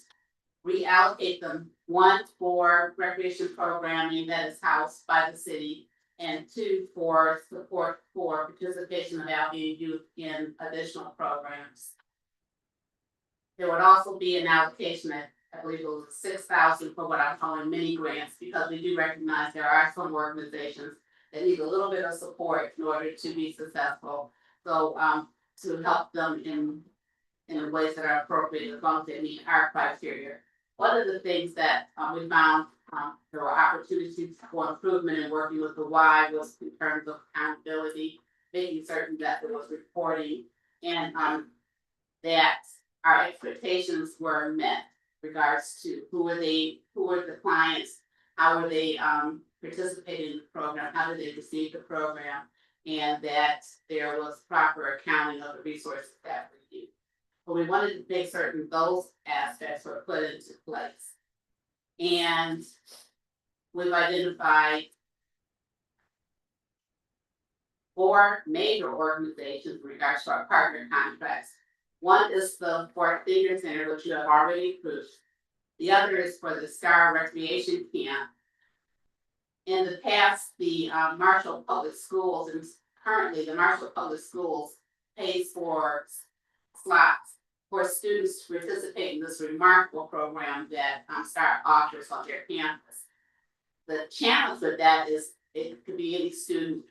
reallocate them, one for recreation programming that is housed by the city, and two for support for participation of Albion youth in additional programs. There would also be an allocation at, I believe it was 6,000 for what I'm calling mini grants, because we do recognize there are some organizations that need a little bit of support in order to be successful. So to help them in ways that are appropriate as long as they meet our criteria. One of the things that we found there were opportunities for improvement in working with the Y was in terms of accountability, making certain that there was reporting and that our expectations were met in regards to who were the clients, how were they participating in the program, how did they receive the program, and that there was proper accounting of the resources that were used. But we wanted to make certain those aspects were put into place. And we've identified 4 major organizations in regards to our partner contracts. One is the Fort Senior Center, which you have already approved. The other is for the Star Recreation Camp. In the past, the Marshall Public Schools, and currently the Marshall Public Schools pays for slots for students to participate in this remarkable program that Star offers on their campus. The challenge with that is it could be any student,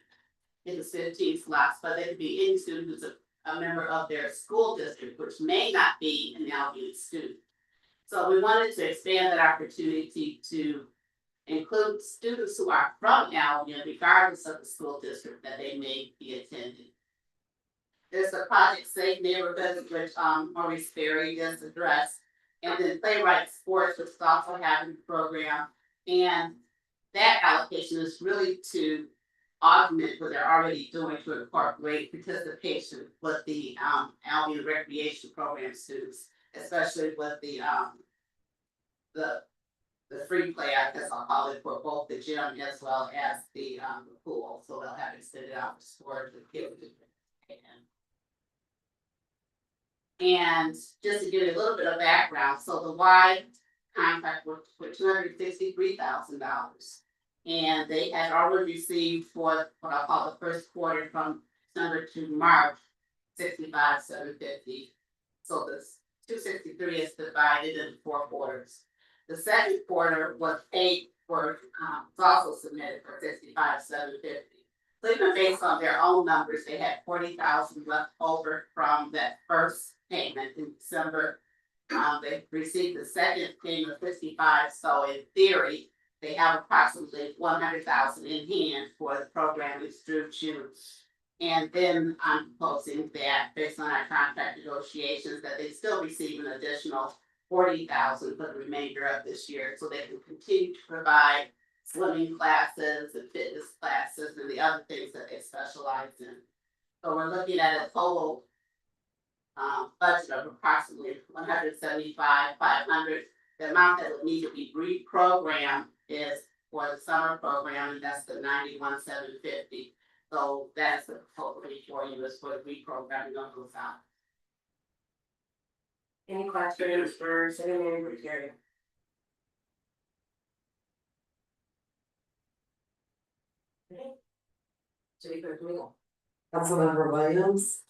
it's 15 slots, but it could be any student who's a member of their school district, which may not be an Albion student. So we wanted to expand that opportunity to include students who are from Albion, regardless of the school district that they may be attending. There's the Project Safe Neighborhood, which Maurice Berry does address, and then Playwright Sports, which is also having the program. And that allocation is really to augment what they're already doing to incorporate participation with the Albion recreation program students, especially with the free play, I guess I'll call it, for both the gym as well as the pool. So they'll have extended hours for the kids. And just to give you a little bit of background, so the Y contract was for $263,000. And they had already received for what I call the first quarter from December to March, $65,750. So this 263 is divided into 4 quarters. The second quarter was paid for, was also submitted for $65,750. So even based on their own numbers, they had $40,000 left over from that first payment in December. They received the second payment of $55,000. So in theory, they have approximately $100,000 in hand for the program through June. And then I'm proposing that based on our contract negotiations, that they still receive an additional $40,000 for the remainder of this year, so they can continue to provide swimming classes and fitness classes and the other things that they specialize in. So we're looking at a total budget of approximately $175,500. The amount that would need to be reprogrammed is for the summer program, and that's the $91,750. So that's the total for you is for the reprogramming of those out. Any questions for City Manager Terry? Okay. City Clerk Domingo. Councilmember Williams,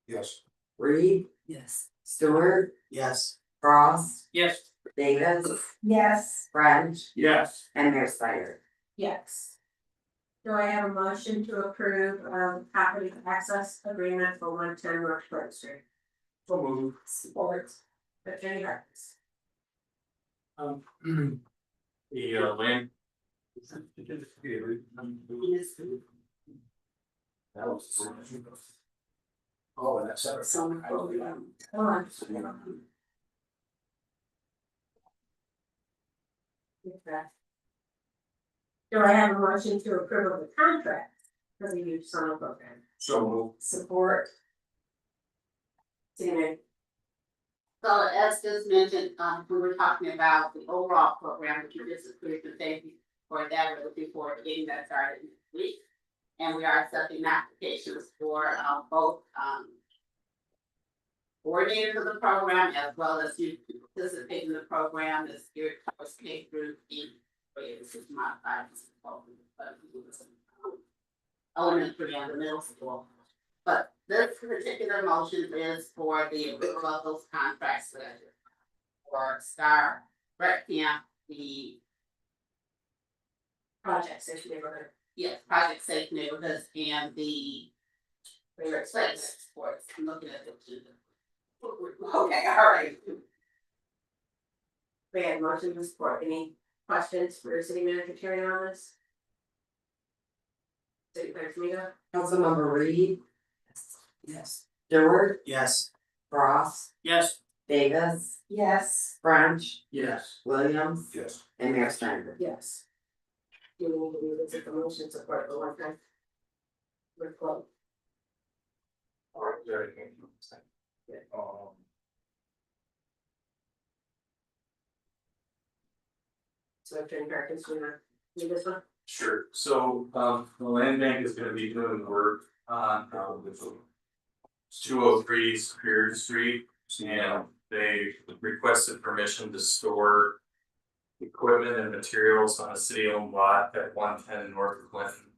Yes. Reed, Yes. Stewart, Yes. Frost, Yes. Davis, Yes. French, Yes. and Mayor Snyder. Yes. Do I have a motion to approve property access agreement for 110 North Front Street? So move. Support. Attorney Harkins. The land. Oh, that's. Some program. Hold on. Okay. Do I have a motion to approve of the contract for the youth summer program? So Support. Tina, So as just mentioned, we were talking about the overall program, which you just approved, and thank you for that, we're looking forward to getting that started next week. And we are accepting applications for, both, coordinators of the program as well as you participate in the program this year, towards K through E. This is modified, elementary and the middle school. But this particular motion is for the approval of those contracts for Star Rec Camp, the Project Safe Neighborhood. yes, Project Safe Neighborhoods and the favorite place sports. I'm looking at the okay, all right. We have motion to support. Any questions for city manager Terry on this? City Clerk Domingo? Councilmember Reed, Yes. Stewart, Yes. Frost, Yes. Davis, Yes. French, Yes. Williams, yes. and Mayor Snyder. Yes. Do we need to do this at the motion support the one time? We're close. So Attorney Harkins, you wanna do this one? Sure, so, the land bank is gonna be doing work on, 203 Superior Street. And they requested permission to store equipment and materials on a city-owned lot at 110 North Clinton.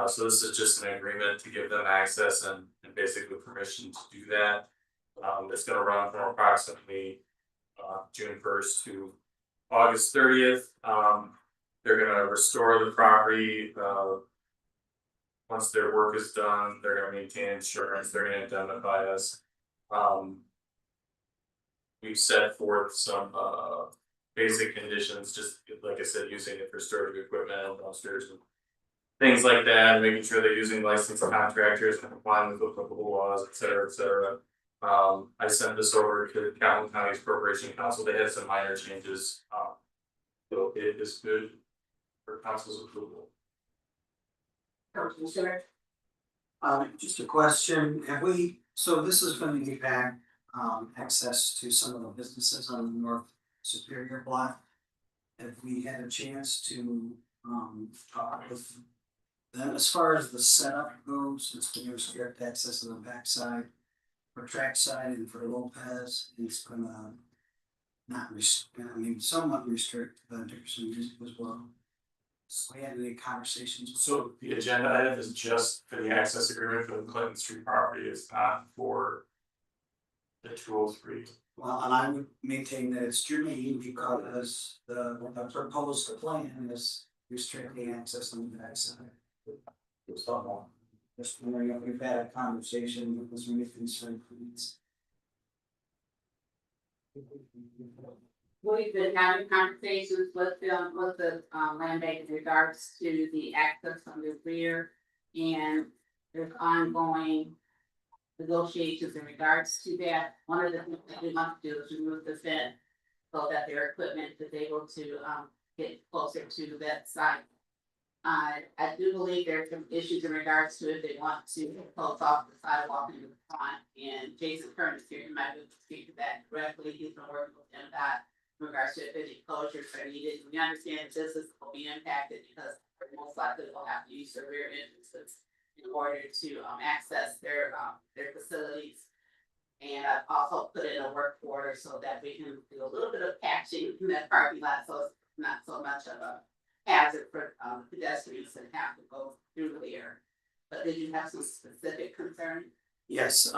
So this is just an agreement to give them access and basically permission to do that. It's gonna run from approximately, June 1st to August 30th. They're gonna restore the property, once their work is done, they're gonna maintain insurance, they're gonna indemnify us. We've set forth some, basic conditions, just like I said, using it for storage of equipment, dumpsters and things like that, making sure they're using licensed contractors and complying with applicable laws, et cetera, et cetera. I sent this over to Calhoun County's Corporation Council, they had some minor changes, so it is good for council's approval. Councilman Stewart? Just a question, have we, so this is gonna give back, access to some of the businesses on the North Superior Block. Have we had a chance to, talk with them as far as the setup goes, it's gonna restrict access on the backside? For trackside and for Lopez, it's gonna not somewhat restrict Dickerson as well. So we had any conversations? So the agenda item is just for the access agreement for the Clinton Street property, it's not for the 203. Well, and I would maintain that it's germane because the proposed plan is restricting access on the backside. Just wondering if we've had a conversation, was there any concern for these? We've been having conversations with the land bank in regards to the access from the rear. And there's ongoing negotiations in regards to that. One of the things that we want to do is remove the fence so that their equipment is able to get closer to that site. I do believe there's some issues in regards to if they want to close off the sidewalk in the front, and Jason Kern is here, he might be able to speak to that directly, he's been working with them that in regards to if any closures are needed. We understand that business will be impacted because most likely they'll have to use the rear entrances in order to access their facilities. And I've also put in a work order so that we can do a little bit of patching in that parking lot, so it's not so much of a hazard for pedestrians that have to go through there. But did you have some specific concern? Yes,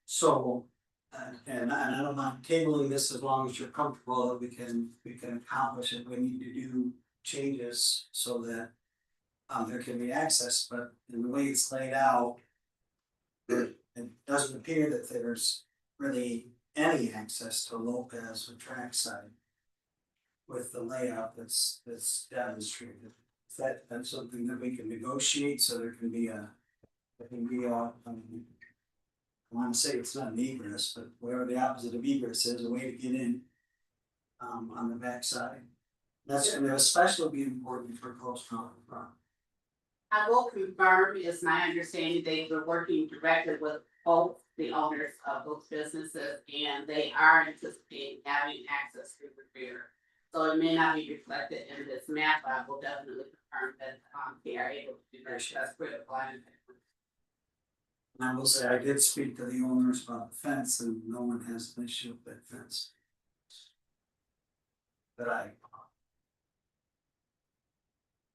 so, and I don't mind tabling this as long as you're comfortable that we can accomplish it. We need to do changes so that there can be access, but in the way it's laid out, it doesn't appear that there's really any access to Lopez or Trackside with the layout that's demonstrated. Is that's something that we can negotiate, so there can be a, I wanna say it's not an egress, but whatever the opposite of egress is, a way to get in. On the backside. That's gonna especially be important for Post Mountain Front. I will confirm, it's my understanding they've been working directly with both the owners of both businesses, and they are anticipating having access through the rear. So it may not be reflected in this map, but I will definitely confirm that, they are able to do that, that's critical. And I will say, I did speak to the owners about the fence, and no one has an issue with that fence. But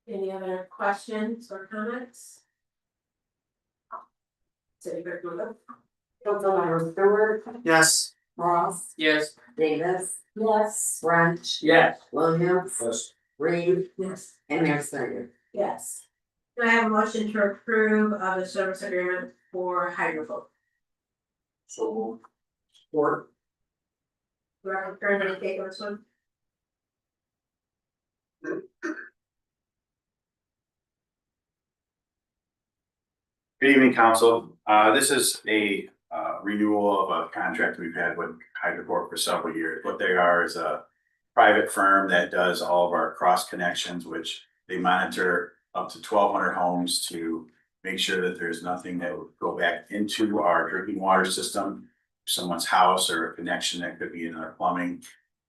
Any other questions or comments? City Clerk Doyle? Councilmember Stewart, yes. Ross, Yes. Davis, Yes. French, Yes. Williams, Yes. Reed, Yes. and Mayor Snyder. Yes. Do I have a motion to approve of the service agreement for hydrovote? So. Or. Do I confirm any take on this one? Good evening, council. This is a renewal of a contract we've had with HydroCorp for several years. What they are is a private firm that does all of our cross connections, which they monitor up to 1,200 homes to make sure that there's nothing that would go back into our drinking water system, someone's house or a connection that could be in their plumbing.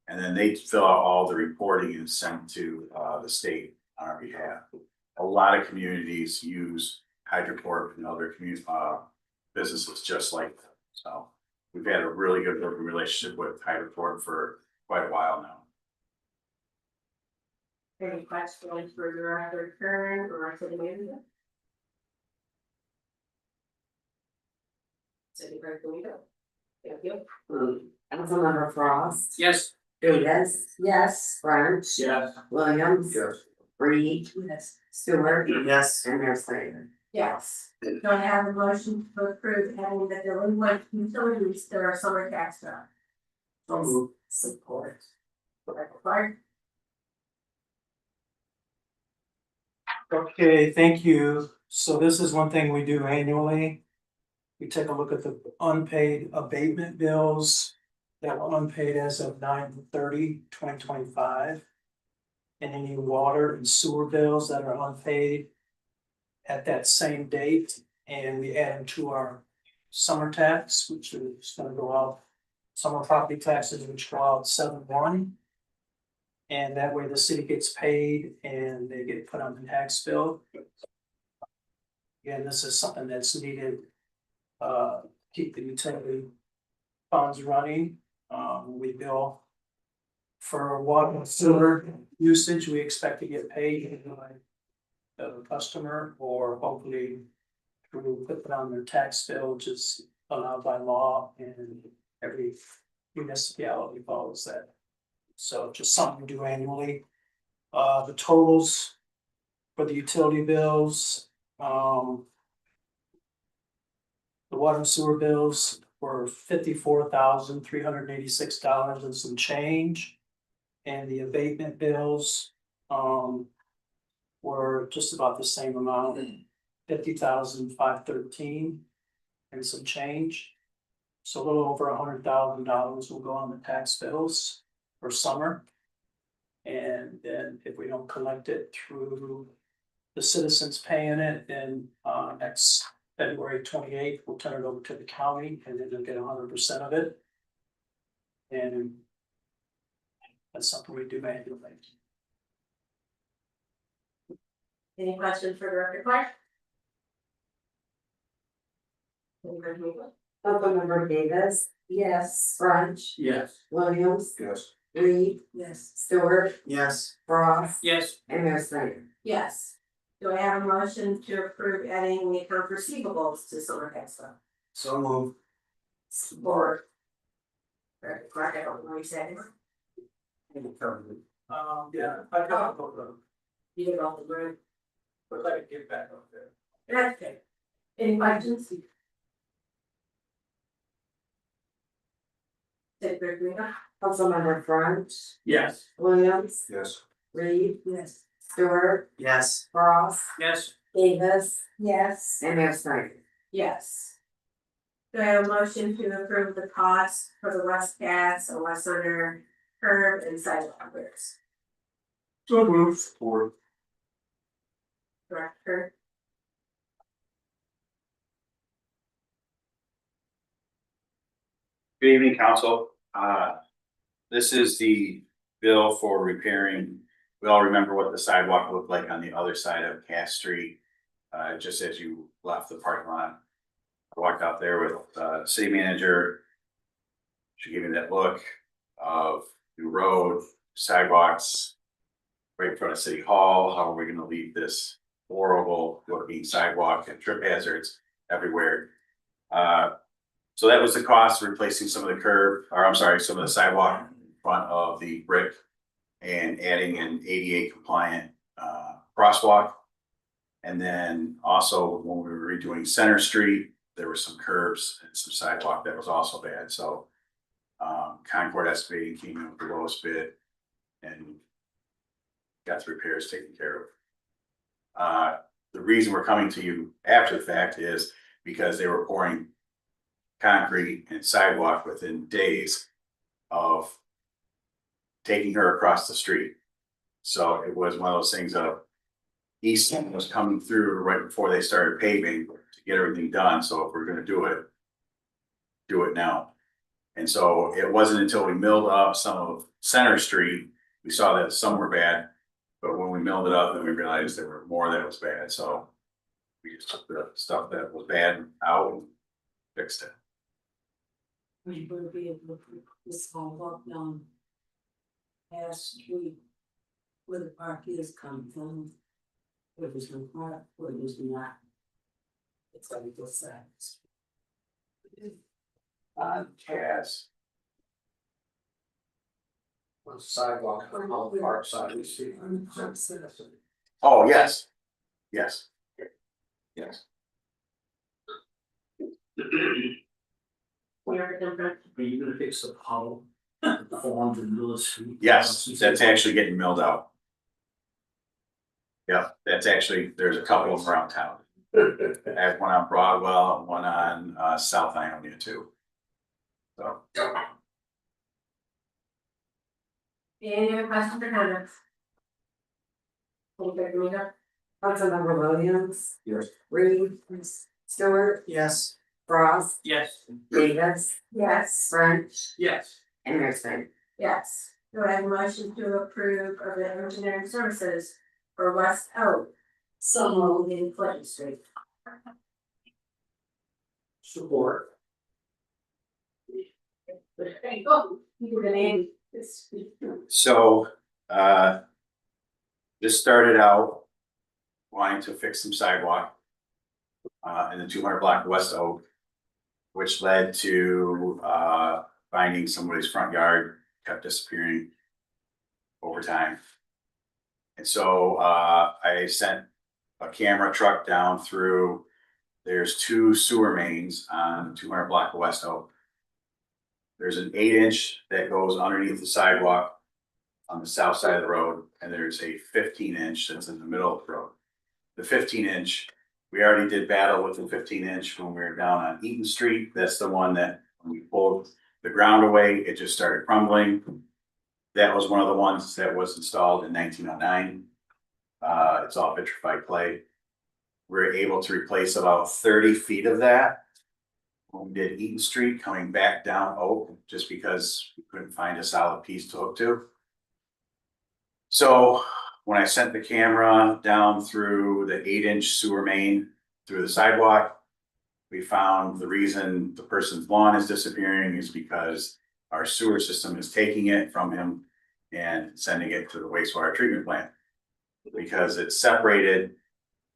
And then they fill out all the reporting and send to the state on our behalf. A lot of communities use HydroCorp and other community businesses just like that. So we've had a really good working relationship with HydroCorp for quite a while now. Any questions for Director Kern or our city manager? City Clerk Doyle? Thank you. Councilmember Frost, Yes. Davis, Yes. French, Yes. Williams, Yes. Reed, Yes. Stewart, Yes. and Mayor Snyder. Yes. Do I have a motion to approve adding the delinquent utilities to our summer tax bill? Support. Director Clark? Okay, thank you. So this is one thing we do annually. We take a look at the unpaid abatement bills that were unpaid as of 9/30/2025. And any water and sewer bills that are unpaid at that same date, and we add them to our summer tax, which is gonna go out. Summer property taxes, which go out 7/1. And that way the city gets paid and they get put on the tax bill. Again, this is something that's needed, keep the utility funds running. We bill for water and sewer usage, we expect to get paid by the customer, or hopefully through put it on their tax bill, which is allowed by law, and every municipality follows that. So just something to do annually. The totals for the utility bills, the water and sewer bills were $54,386 and some change. And the abatement bills, were just about the same amount, $50,513 and some change. So a little over $100,000 will go on the tax bills for summer. And then if we don't collect it through the citizens paying it, then next February 28th, we'll turn it over to the county, and then they'll get 100% of it. And that's something we do annually. Any questions for Director Clark? Councilmember Davis, Yes. French, Yes. Williams, Yes. Reed, Yes. Stewart, Yes. Frost, Yes. and Mayor Snyder. Yes. Do I have a motion to approve adding the account receivables to summer tax bill? So move. Support. Director Clark, I don't know what you said. Yeah, I got it. You did all the work. But let it get back up there. That's good. Any questions? Secretary Domingo? Councilmember French, Yes. Williams, Yes. Reed, Yes. Stewart, Yes. Ross, Yes. Davis, Yes. and Mayor Snyder. Yes. Do I have a motion to approve the cost for the West Gas and West Under curb and sidewalk repairs? So moved. Support. Director, Good evening, council. This is the bill for repairing. We all remember what the sidewalk looked like on the other side of Cass Street. Just as you left the parking lot. I walked out there with, city manager. She gave me that look of new road, sidewalks. Right in front of City Hall. How are we gonna leave this horrible looking sidewalk and trip hazards everywhere? So that was the cost of replacing some of the curb, or I'm sorry, some of the sidewalk in front of the brick. And adding an ADA compliant crosswalk. And then also when we were redoing Center Street, there were some curbs and some sidewalk that was also bad, so. Concord Excavating came in with the lowest bid and got the repairs taken care of. The reason we're coming to you after the fact is because they were pouring concrete and sidewalk within days of taking her across the street. So it was one of those things of Easton was coming through right before they started paving to get everything done. So if we're gonna do it now. And so it wasn't until we milled up some of Center Street, we saw that some were bad. But when we milled it up, then we realized there were more that was bad, so. We just took the stuff that was bad out and fixed it. We will be able to put this whole walk down. Cass Street. Where the park is coming from. Where there's no park, where there's not. It's on both sides. On Cass. On sidewalk, on the park side, we see. On the park side. Oh, yes. Yes. Yes. Mayor Demmer, Are you gonna fix the puddle? The forms in the middle of the street? Yes, that's actually getting milled out. Yeah, that's actually, there's a couple of them around town. I have one on Broadwell, and one on South Ionia too. So, any other questions or comments? Secretary Domingo? Councilmember Williams, Yes. Reed, Stewart, Yes. Ross, Yes. Davis, Yes. French, Yes. and Mayor Snyder. Yes. Do I have a motion to approve of the engineering services for West Oak? So In Clinton Street. Support. There you go. You were the name. so, this started out wanting to fix some sidewalk. In the 200 block of West Oak. Which led to, finding somebody's front yard kept disappearing. Over time. And so, I sent a camera truck down through. There's 2 sewer mains on 200 block of West Oak. There's an 8-inch that goes underneath the sidewalk. On the south side of the road, and there's a 15-inch that's in the middle of the road. The 15-inch, we already did battle with the 15-inch when we were down on Eaton Street. That's the one that when we pulled the ground away, it just started crumbling. That was one of the ones that was installed in 1909. It's all vitrified clay. We were able to replace about 30 feet of that. When we did Eaton Street coming back down Oak, just because we couldn't find a solid piece to hook to. So when I sent the camera down through the 8-inch sewer main through the sidewalk. We found the reason the person's lawn is disappearing is because our sewer system is taking it from him and sending it to the wastewater treatment plant. Because it's separated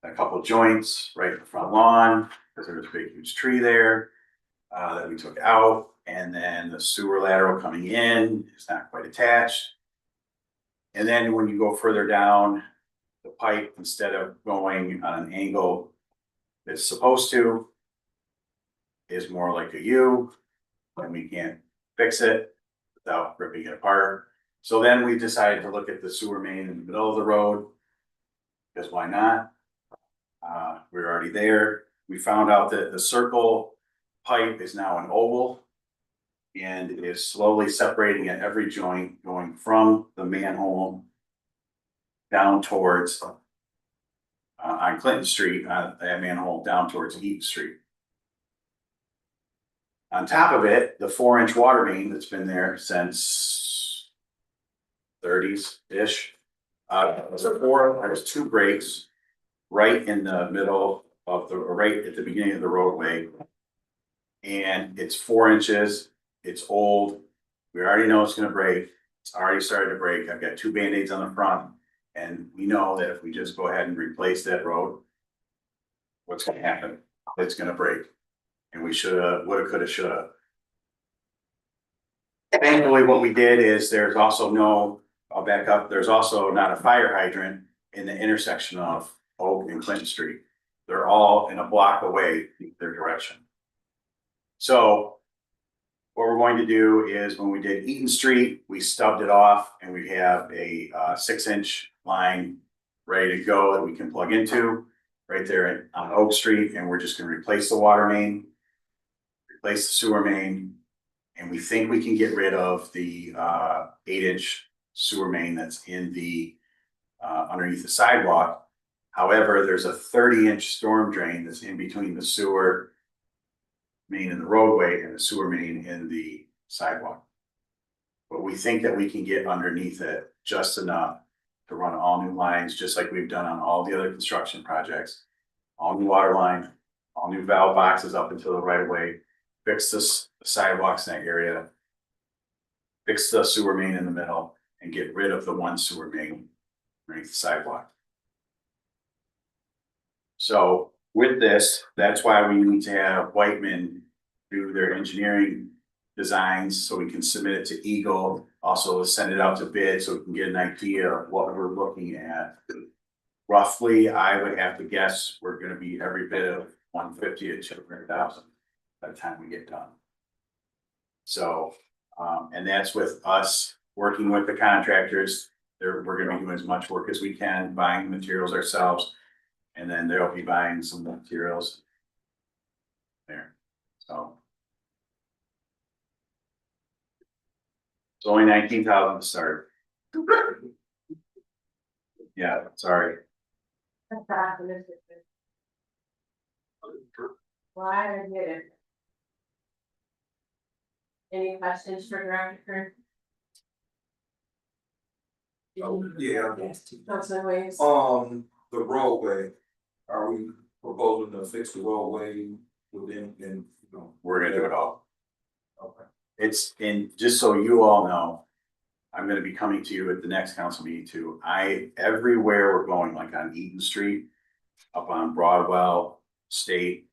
a couple joints right in the front lawn, because there was a big huge tree there. That we took out, and then the sewer lateral coming in is not quite attached. And then when you go further down, the pipe, instead of going on an angle it's supposed to, is more like a U, and we can't fix it. without ripping it apart. So then we decided to look at the sewer main in the middle of the road. Because why not? We're already there. We found out that the circle pipe is now an oval. And it is slowly separating at every joint, going from the manhole down towards on Clinton Street, that manhole down towards Eaton Street. On top of it, the 4-inch water main that's been there since 30s-ish. There's 2 breaks right in the middle of right at the beginning of the roadway. And it's 4 inches, it's old, we already know it's gonna break, it's already started to break, I've got 2 Band-Aids on the front. And we know that if we just go ahead and replace that road, what's gonna happen? It's gonna break. And we shoulda, woulda, coulda, shoulda. Thankfully, what we did is there's also no, I'll back up, there's also not a fire hydrant in the intersection of Oak and Clinton Street. They're all in a block away in their direction. So what we're going to do is when we did Eaton Street, we stubbed it off and we have a 6-inch line ready to go that we can plug into right there on Oak Street. And we're just gonna replace the water main, replace the sewer main. And we think we can get rid of the 8-inch sewer main that's in the underneath the sidewalk. However, there's a 30-inch storm drain that's in between the sewer main in the roadway and the sewer main in the sidewalk. But we think that we can get underneath it just enough to run all new lines, just like we've done on all the other construction projects. All new water line, all new valve boxes up until the right of way, fix the sidewalks in that area, fix the sewer main in the middle, and get rid of the one sewer main underneath the sidewalk. So with this, that's why we need to have Whiteman do their engineering designs so we can submit it to Eagle, also send it out to bid so we can get an idea of what we're looking at. Roughly, I would have to guess we're gonna be every bit of 150 to 200,000 by the time we get done. So, and that's with us working with the contractors. We're gonna be doing as much work as we can, buying materials ourselves. And then they'll be buying some materials there, so. It's only 19,000 to start. Yeah, sorry. Why I did it. Any questions for Director? Yeah, Councilman Williams? the roadway, are we proposing to fix the roadway within, We're gonna do it all. Okay. It's in, just so you all know, I'm gonna be coming to you at the next council meeting too. Everywhere we're going, like on Eaton Street, up on Broadwell, State,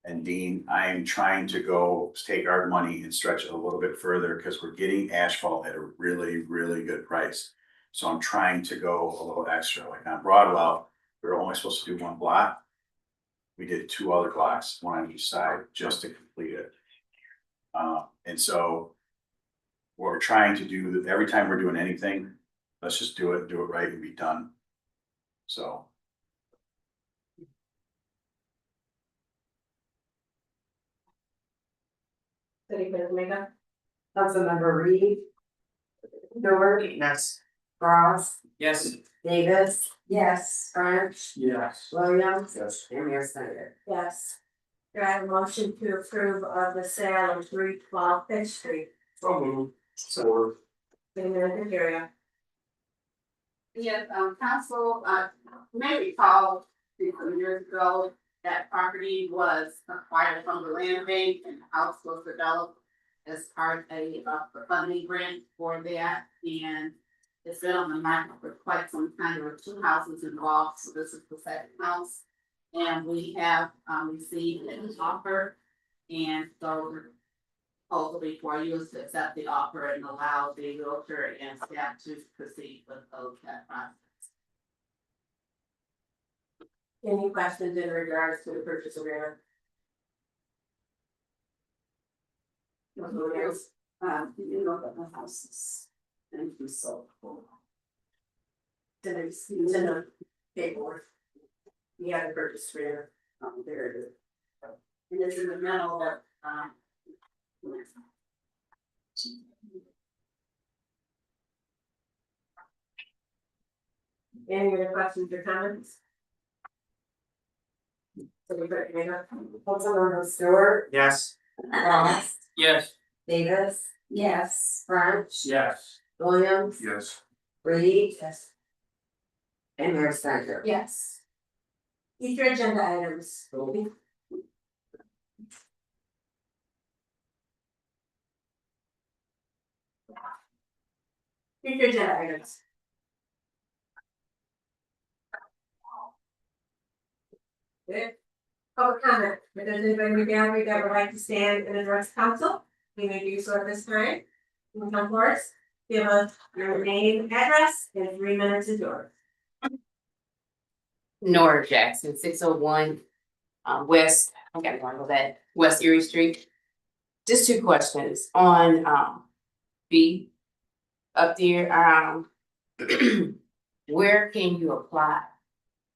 and Dean, I am trying to go take our money and stretch it a little bit further because we're getting asphalt at a really, really good price. So I'm trying to go a little extra, like on Broadwell, we were only supposed to do 1 block. We did 2 other blocks, 1 on each side, just to complete it. And so what we're trying to do, every time we're doing anything, let's just do it right and be done. So. City Clerk Domingo? Councilmember Reed. Stewart. Yes. Ross. Yes. Davis. Yes. French. Yes. Williams. Yes. And Mayor Snyder. Yes. Do I have a motion to approve of the sale of 312 Fifth Street? So moved. So. City Manager Carrier? Yes, council, you may recall, a few years ago, that property was acquired from the land bank and the house was developed as part of a funding grant for that, and it's been on the market for quite some time. There were 2 houses involved, so this is the second house. And we have received an offer, and so hopefully for you is to accept the offer and allow the realtor and staff to proceed with that process. Any questions in regards to the purchase agreement? Councilman Williams? You know that my house is, and it's so cool. Did I see it's in the paperwork? You had a purchase for There it is. And it's in the middle of, any other questions or comments? So we put it up. Councilmember Stewart, Yes. Ross, Yes. Davis, Yes. French, Yes. Williams, Yes. Reed. Yes. And Mayor Snyder. Yes. Future agenda items. Future agenda items. Good. Public comment, if there's anybody in the gallery that would like to stand and address council, we may do so at this time. You can come forward, give us your name, address, and 3 minutes is yours. Nora Jackson, 601 West, I gotta go that, West Erie Street. Just two questions on B up there, where can you apply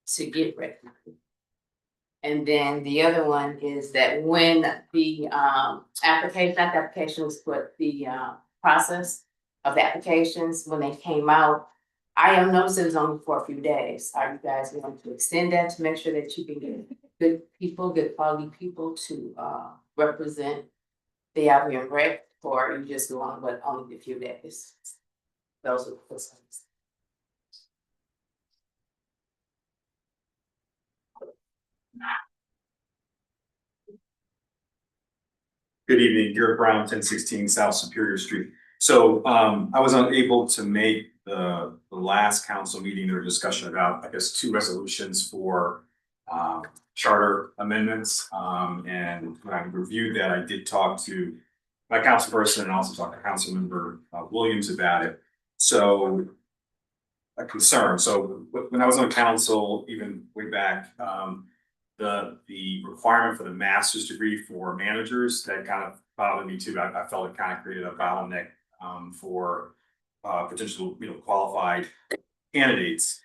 to get recognized? And then the other one is that when the application, not the applications, but the process of the applications, when they came out, I have noticed it was only for a few days. Are you guys going to extend that to make sure that you can get good people, good quality people to represent the Albion Rec, or are you just going with only a few days? Those are the questions. Good evening, Garrett Brown, 1016 South Superior Street. So I was unable to make the last council meeting or discussion about, I guess, 2 resolutions for charter amendments. And when I reviewed that, I did talk to my councilperson and also talked to Councilmember Williams about it. So a concern. So when I was on council, even way back, the requirement for the master's degree for managers, that kind of bothered me too. I felt it kind of created a bottleneck for potential, qualified candidates.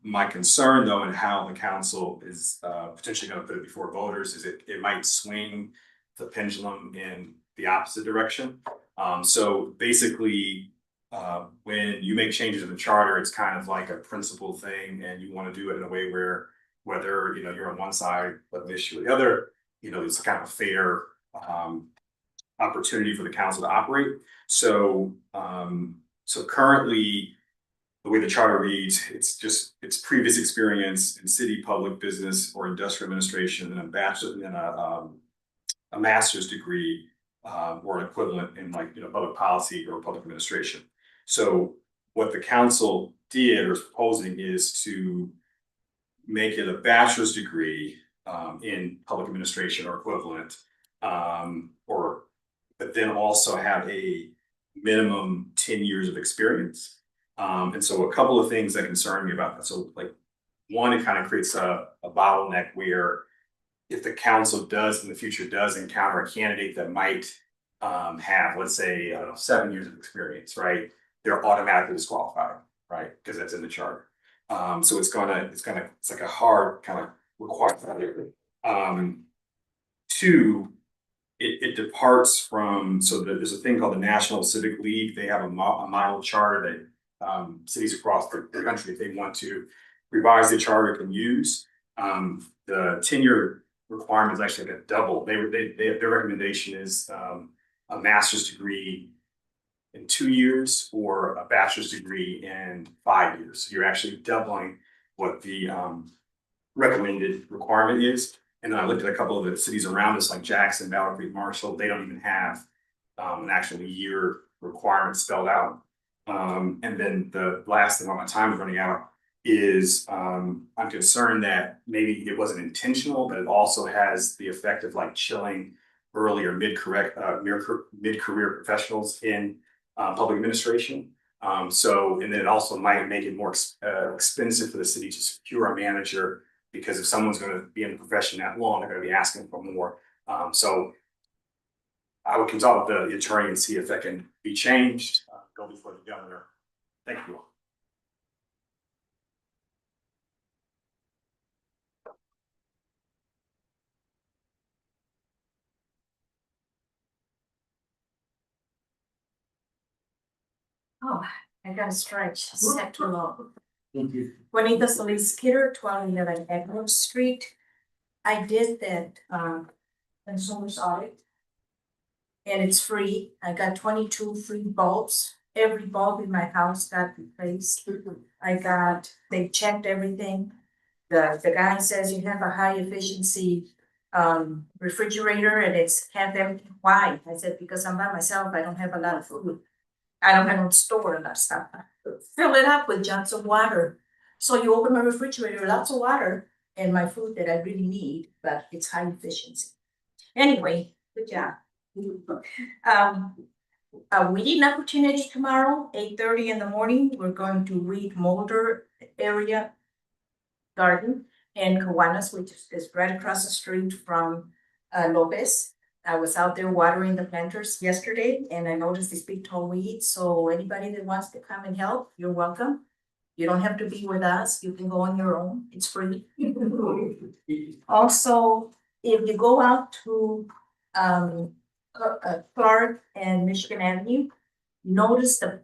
My concern though, and how the council is potentially going to put it before voters, is it might swing the pendulum in the opposite direction. So basically, when you make changes in the charter, it's kind of like a principle thing, and you want to do it in a way where, whether you're on one side of the issue or the other, it's kind of a fair opportunity for the council to operate. So currently, the way the charter reads, it's previous experience in city, public, business, or industrial administration, and a bachelor's and a master's degree or an equivalent in public policy or public administration. So what the council did or is proposing is to make it a bachelor's degree in public administration or equivalent, but then also have a minimum 10 years of experience. And so a couple of things that concern me about that. So one, it kind of creates a bottleneck where if the council does in the future encounter a candidate that might have, let's say, 7 years of experience, right? They're automatically disqualified, right? Because that's in the charter. So it's like a hard kind of requirement. Two, it departs from, so there's a thing called the National Civic League. They have a model charter that cities across the country, if they want to revise the charter, can use. The 10-year requirement is actually like a double. Their recommendation is a master's degree in 2 years or a bachelor's degree in 5 years. So you're actually doubling what the recommended requirement is. And then I looked at a couple of the cities around us, like Jackson, Battle Creek, Marshall. They don't even have an actual year requirement spelled out. And then the last thing, while my time is running out, is I'm concerned that maybe it wasn't intentional, but it also has the effect of chilling early or mid-career professionals in public administration. And then it also might make it more expensive for the city to secure a manager, because if someone's going to be in the profession that long, they're going to be asking for more. So I will consult with the attorney and see if that can be changed, go before the governor. Thank you. Oh, I gotta stretch, set too long. Juanita Solis Kidder, 1211 Edward Street. I did that, consumer's audit. And it's free. I got 22 free bulbs. Every bulb in my house got replaced. They checked everything. The guy says you have a high efficiency refrigerator and it's half empty. Why? I said, because I'm by myself, I don't have a lot of food. I don't store enough stuff. Fill it up with jugs of water. So you open my refrigerator, lots of water and my food that I really need, but it's high efficiency. Anyway, good job. A weeding opportunity tomorrow, 8:30 in the morning. We're going to weed Mulder area garden in Kiwanis, which is right across the street from Lopez. I was out there watering the planters yesterday and I noticed these big tall weeds. So anybody that wants to come and help, you're welcome. You don't have to be with us. You can go on your own. It's free. Also, if you go out to Clark and Michigan Avenue, notice the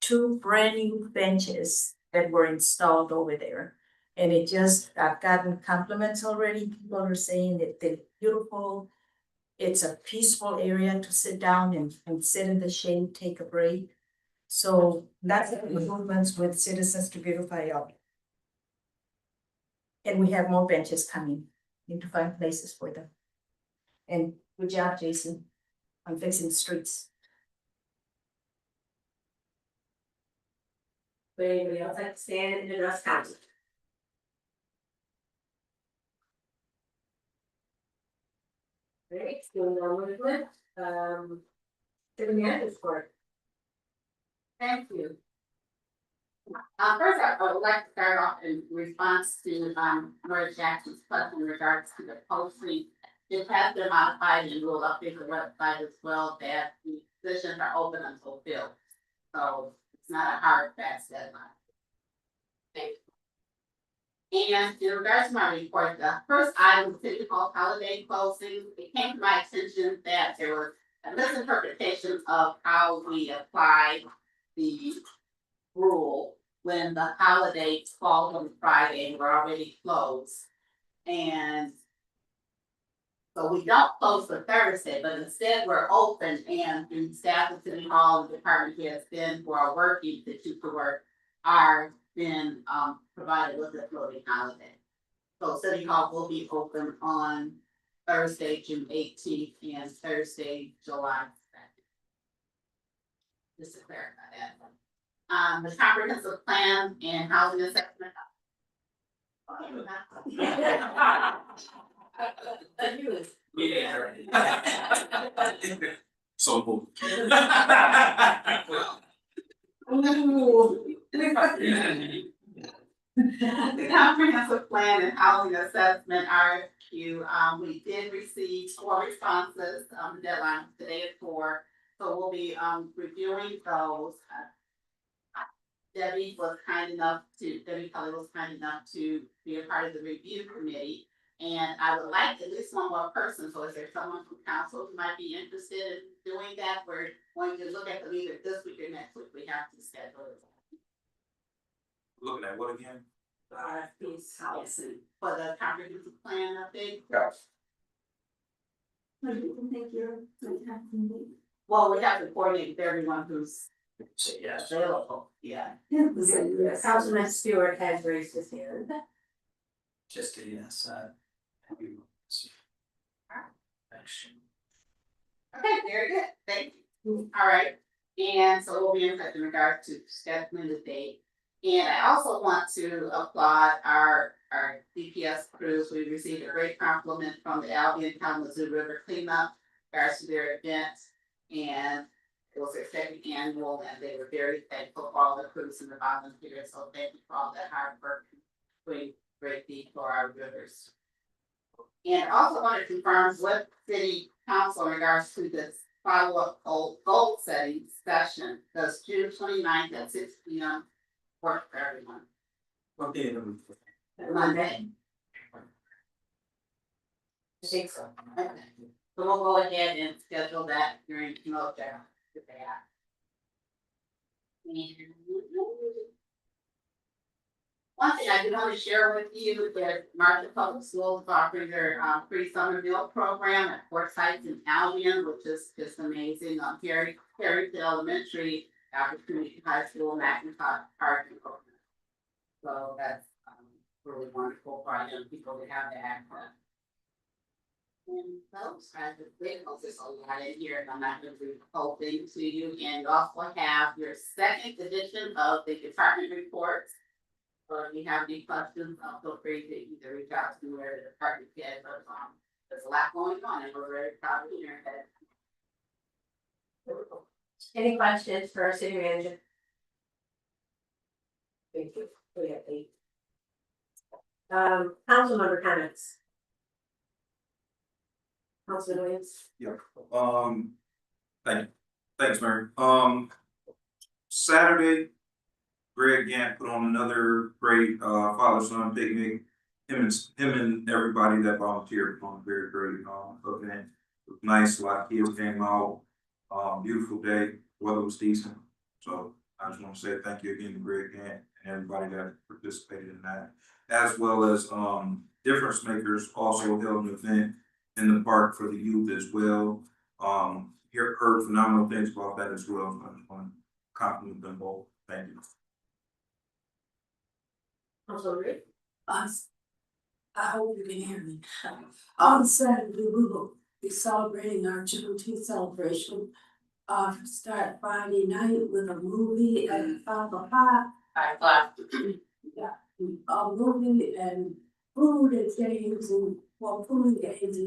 2 brand new benches that were installed over there. And I've gotten compliments already. People are saying that they're beautiful. It's a peaceful area to sit down and sit in the shade, take a break. So that's the improvements with Citizens to Beautify Out. And we have more benches coming. Need to find places for them. And good job, Jason, on fixing the streets. Would anybody else like to stand and address council? Great, going on with it, city manager's report. Thank you. First, I would like to start off in response to, Laura Jackson's question in regards to the posting. It has been modified and will update the website as well, that the positions are open until filled. So it's not a hard, fast deadline. Thank you. And in regards to my report, the first item, City Hall holiday closing, it came to my attention that there was a misinterpretation of how we apply the rule when the holiday falls on Friday and we're already closed. And so we don't close for Thursday, but instead we're open, and the staff of City Hall and department heads then who are working to shoot to work are then provided with a floating holiday. So City Hall will be open on Thursday, June 18th and Thursday, July 2nd. Just to clarify that. The comprehensive plan and housing assessment. So moved. The comprehensive plan and housing assessment RFQ, we did receive 4 responses, the deadline today at 4, so we'll be reviewing those. Debbie Kelly was kind enough to be a part of the review committee. And I would like at least one more person, so is there someone from council who might be interested in doing that? We're going to look at them either this week or next week, we have to schedule it. Looking at what again? RFP's housing for the comprehensive plan update. Yes. Thank you. Well, we have to coordinate with everyone who's Say yes. available, yeah. Councilman Stewart has raised his hand. Just a yes. Okay, very good, thank you. All right, and so we'll be in touch in regards to scheduling the date. And I also want to applaud our DPS crews. We received a great compliment from the Albion Kalamazoo River Cleanup in regards to their event. And it was their 2nd annual, and they were very thankful for all the crews and the volunteers. So thank you for all that hard work, doing great deed for our rivers. And I also want to confirm with city council in regards to this follow-up goal setting session. Does June 29th at 6 p.m. work for everyone? What day of the week? Monday. I think so. Okay. So we'll go ahead and schedule that during, there. One thing I do want to share with you is Marshall Public Schools offering their free summer meal program at Forsyth and Albion, which is just amazing. Perryville Elementary, Opportunity High School, McIntosh Parking program. So that's really wonderful for our young people to have the access. And those kinds of things, there's a lot in here, and I'm not going to read the whole thing to you. And you also have your second edition of the department reports. So if you have any questions, feel free to either reach out to me or the department head, but there's a lot going on, and we're very proud to hear that. Any questions for our city manager? Thank you. We have 8. Council member comments. Councilman Williams. Yeah, thanks, Mary. Saturday, Greg Gant put on another great father-son picnic. Him and everybody that volunteered put on a very great event. It was nice, a lot of kids came out. Beautiful day, weather was decent. So I just want to say thank you again to Greg Gant and everybody that participated in that. As well as Difference Makers also held an event in the park for the youth as well. Heard phenomenal things about that as well. I just want to compliment them both. Thank you. Councilman Reed. I hope you can hear me. On Saturday, we will be celebrating our Juneteenth celebration. Start Friday night with a movie at 5 o'clock. 5 o'clock. Yeah, a movie and food and games and food games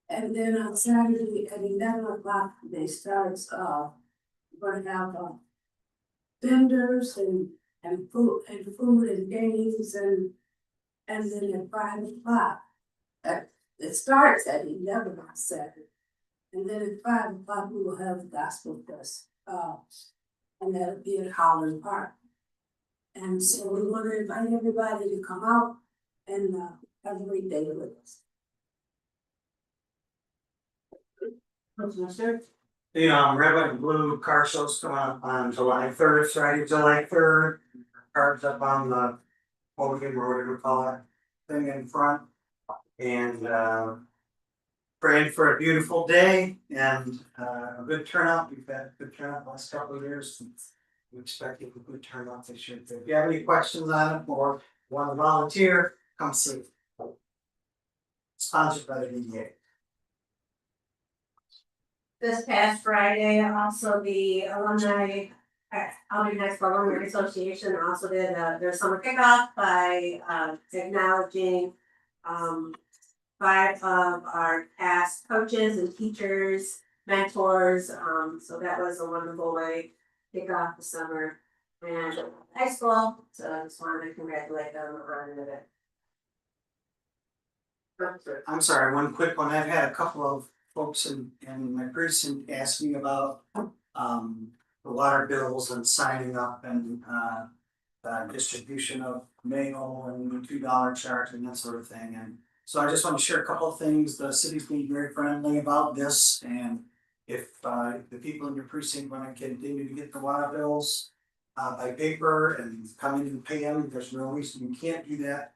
and then on Saturday at 11 o'clock they start. We're gonna have vendors and food and games and then at 5 o'clock. It starts at 11 on Saturday. And then at 5 o'clock we will have the gospel fest. And that'll be at Howland Park. And so we want to invite everybody to come out and have a great day with us. The red, white, and blue car show's coming up on July 3rd, Friday, July 3rd. Cars up on the podium or whatever you call it, thing in front. And praying for a beautiful day and a good turnout. We've had a good turnout the last couple of years. We expect a good turnout this year. If you have any questions on it or want to volunteer, come see. Sponsored by the DDA. This past Friday, also the alumni, Albany High School Alumni Association also did their summer kickoff by acknowledging 5 of our past coaches and teachers, mentors. So that was a wonderful way to kick off the summer and high school. So I just wanted to congratulate them on it. I'm sorry, one quick one. I've had a couple of folks in my precinct ask me about the water bills and signing up and distribution of mail and the $2 charge and that sort of thing. And so I just want to share a couple of things. The city's being very friendly about this, and if the people in your precinct want to continue to get the water bills by paper and come in and pay them, there's no reason you can't do that.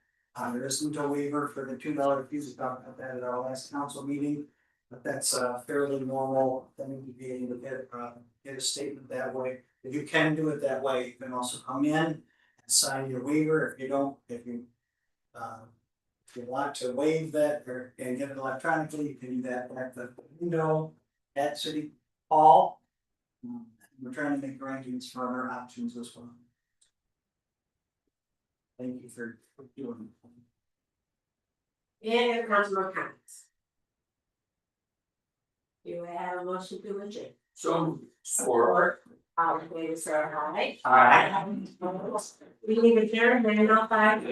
There isn't a waiver for the $2 fees. We talked about that at our last council meeting, but that's a fairly normal thing to be able to get a statement that way. If you can do it that way, you can also come in and sign your waiver. If you want to waive that and get it electronically, you can do that at the window at City Hall. We're trying to make arrangements for other options as well. Thank you for doing it. Any other councilman comments? Do I have a motion to adjourn? So, All in favor, say aye. Aye. We leave adjourned, 9:05.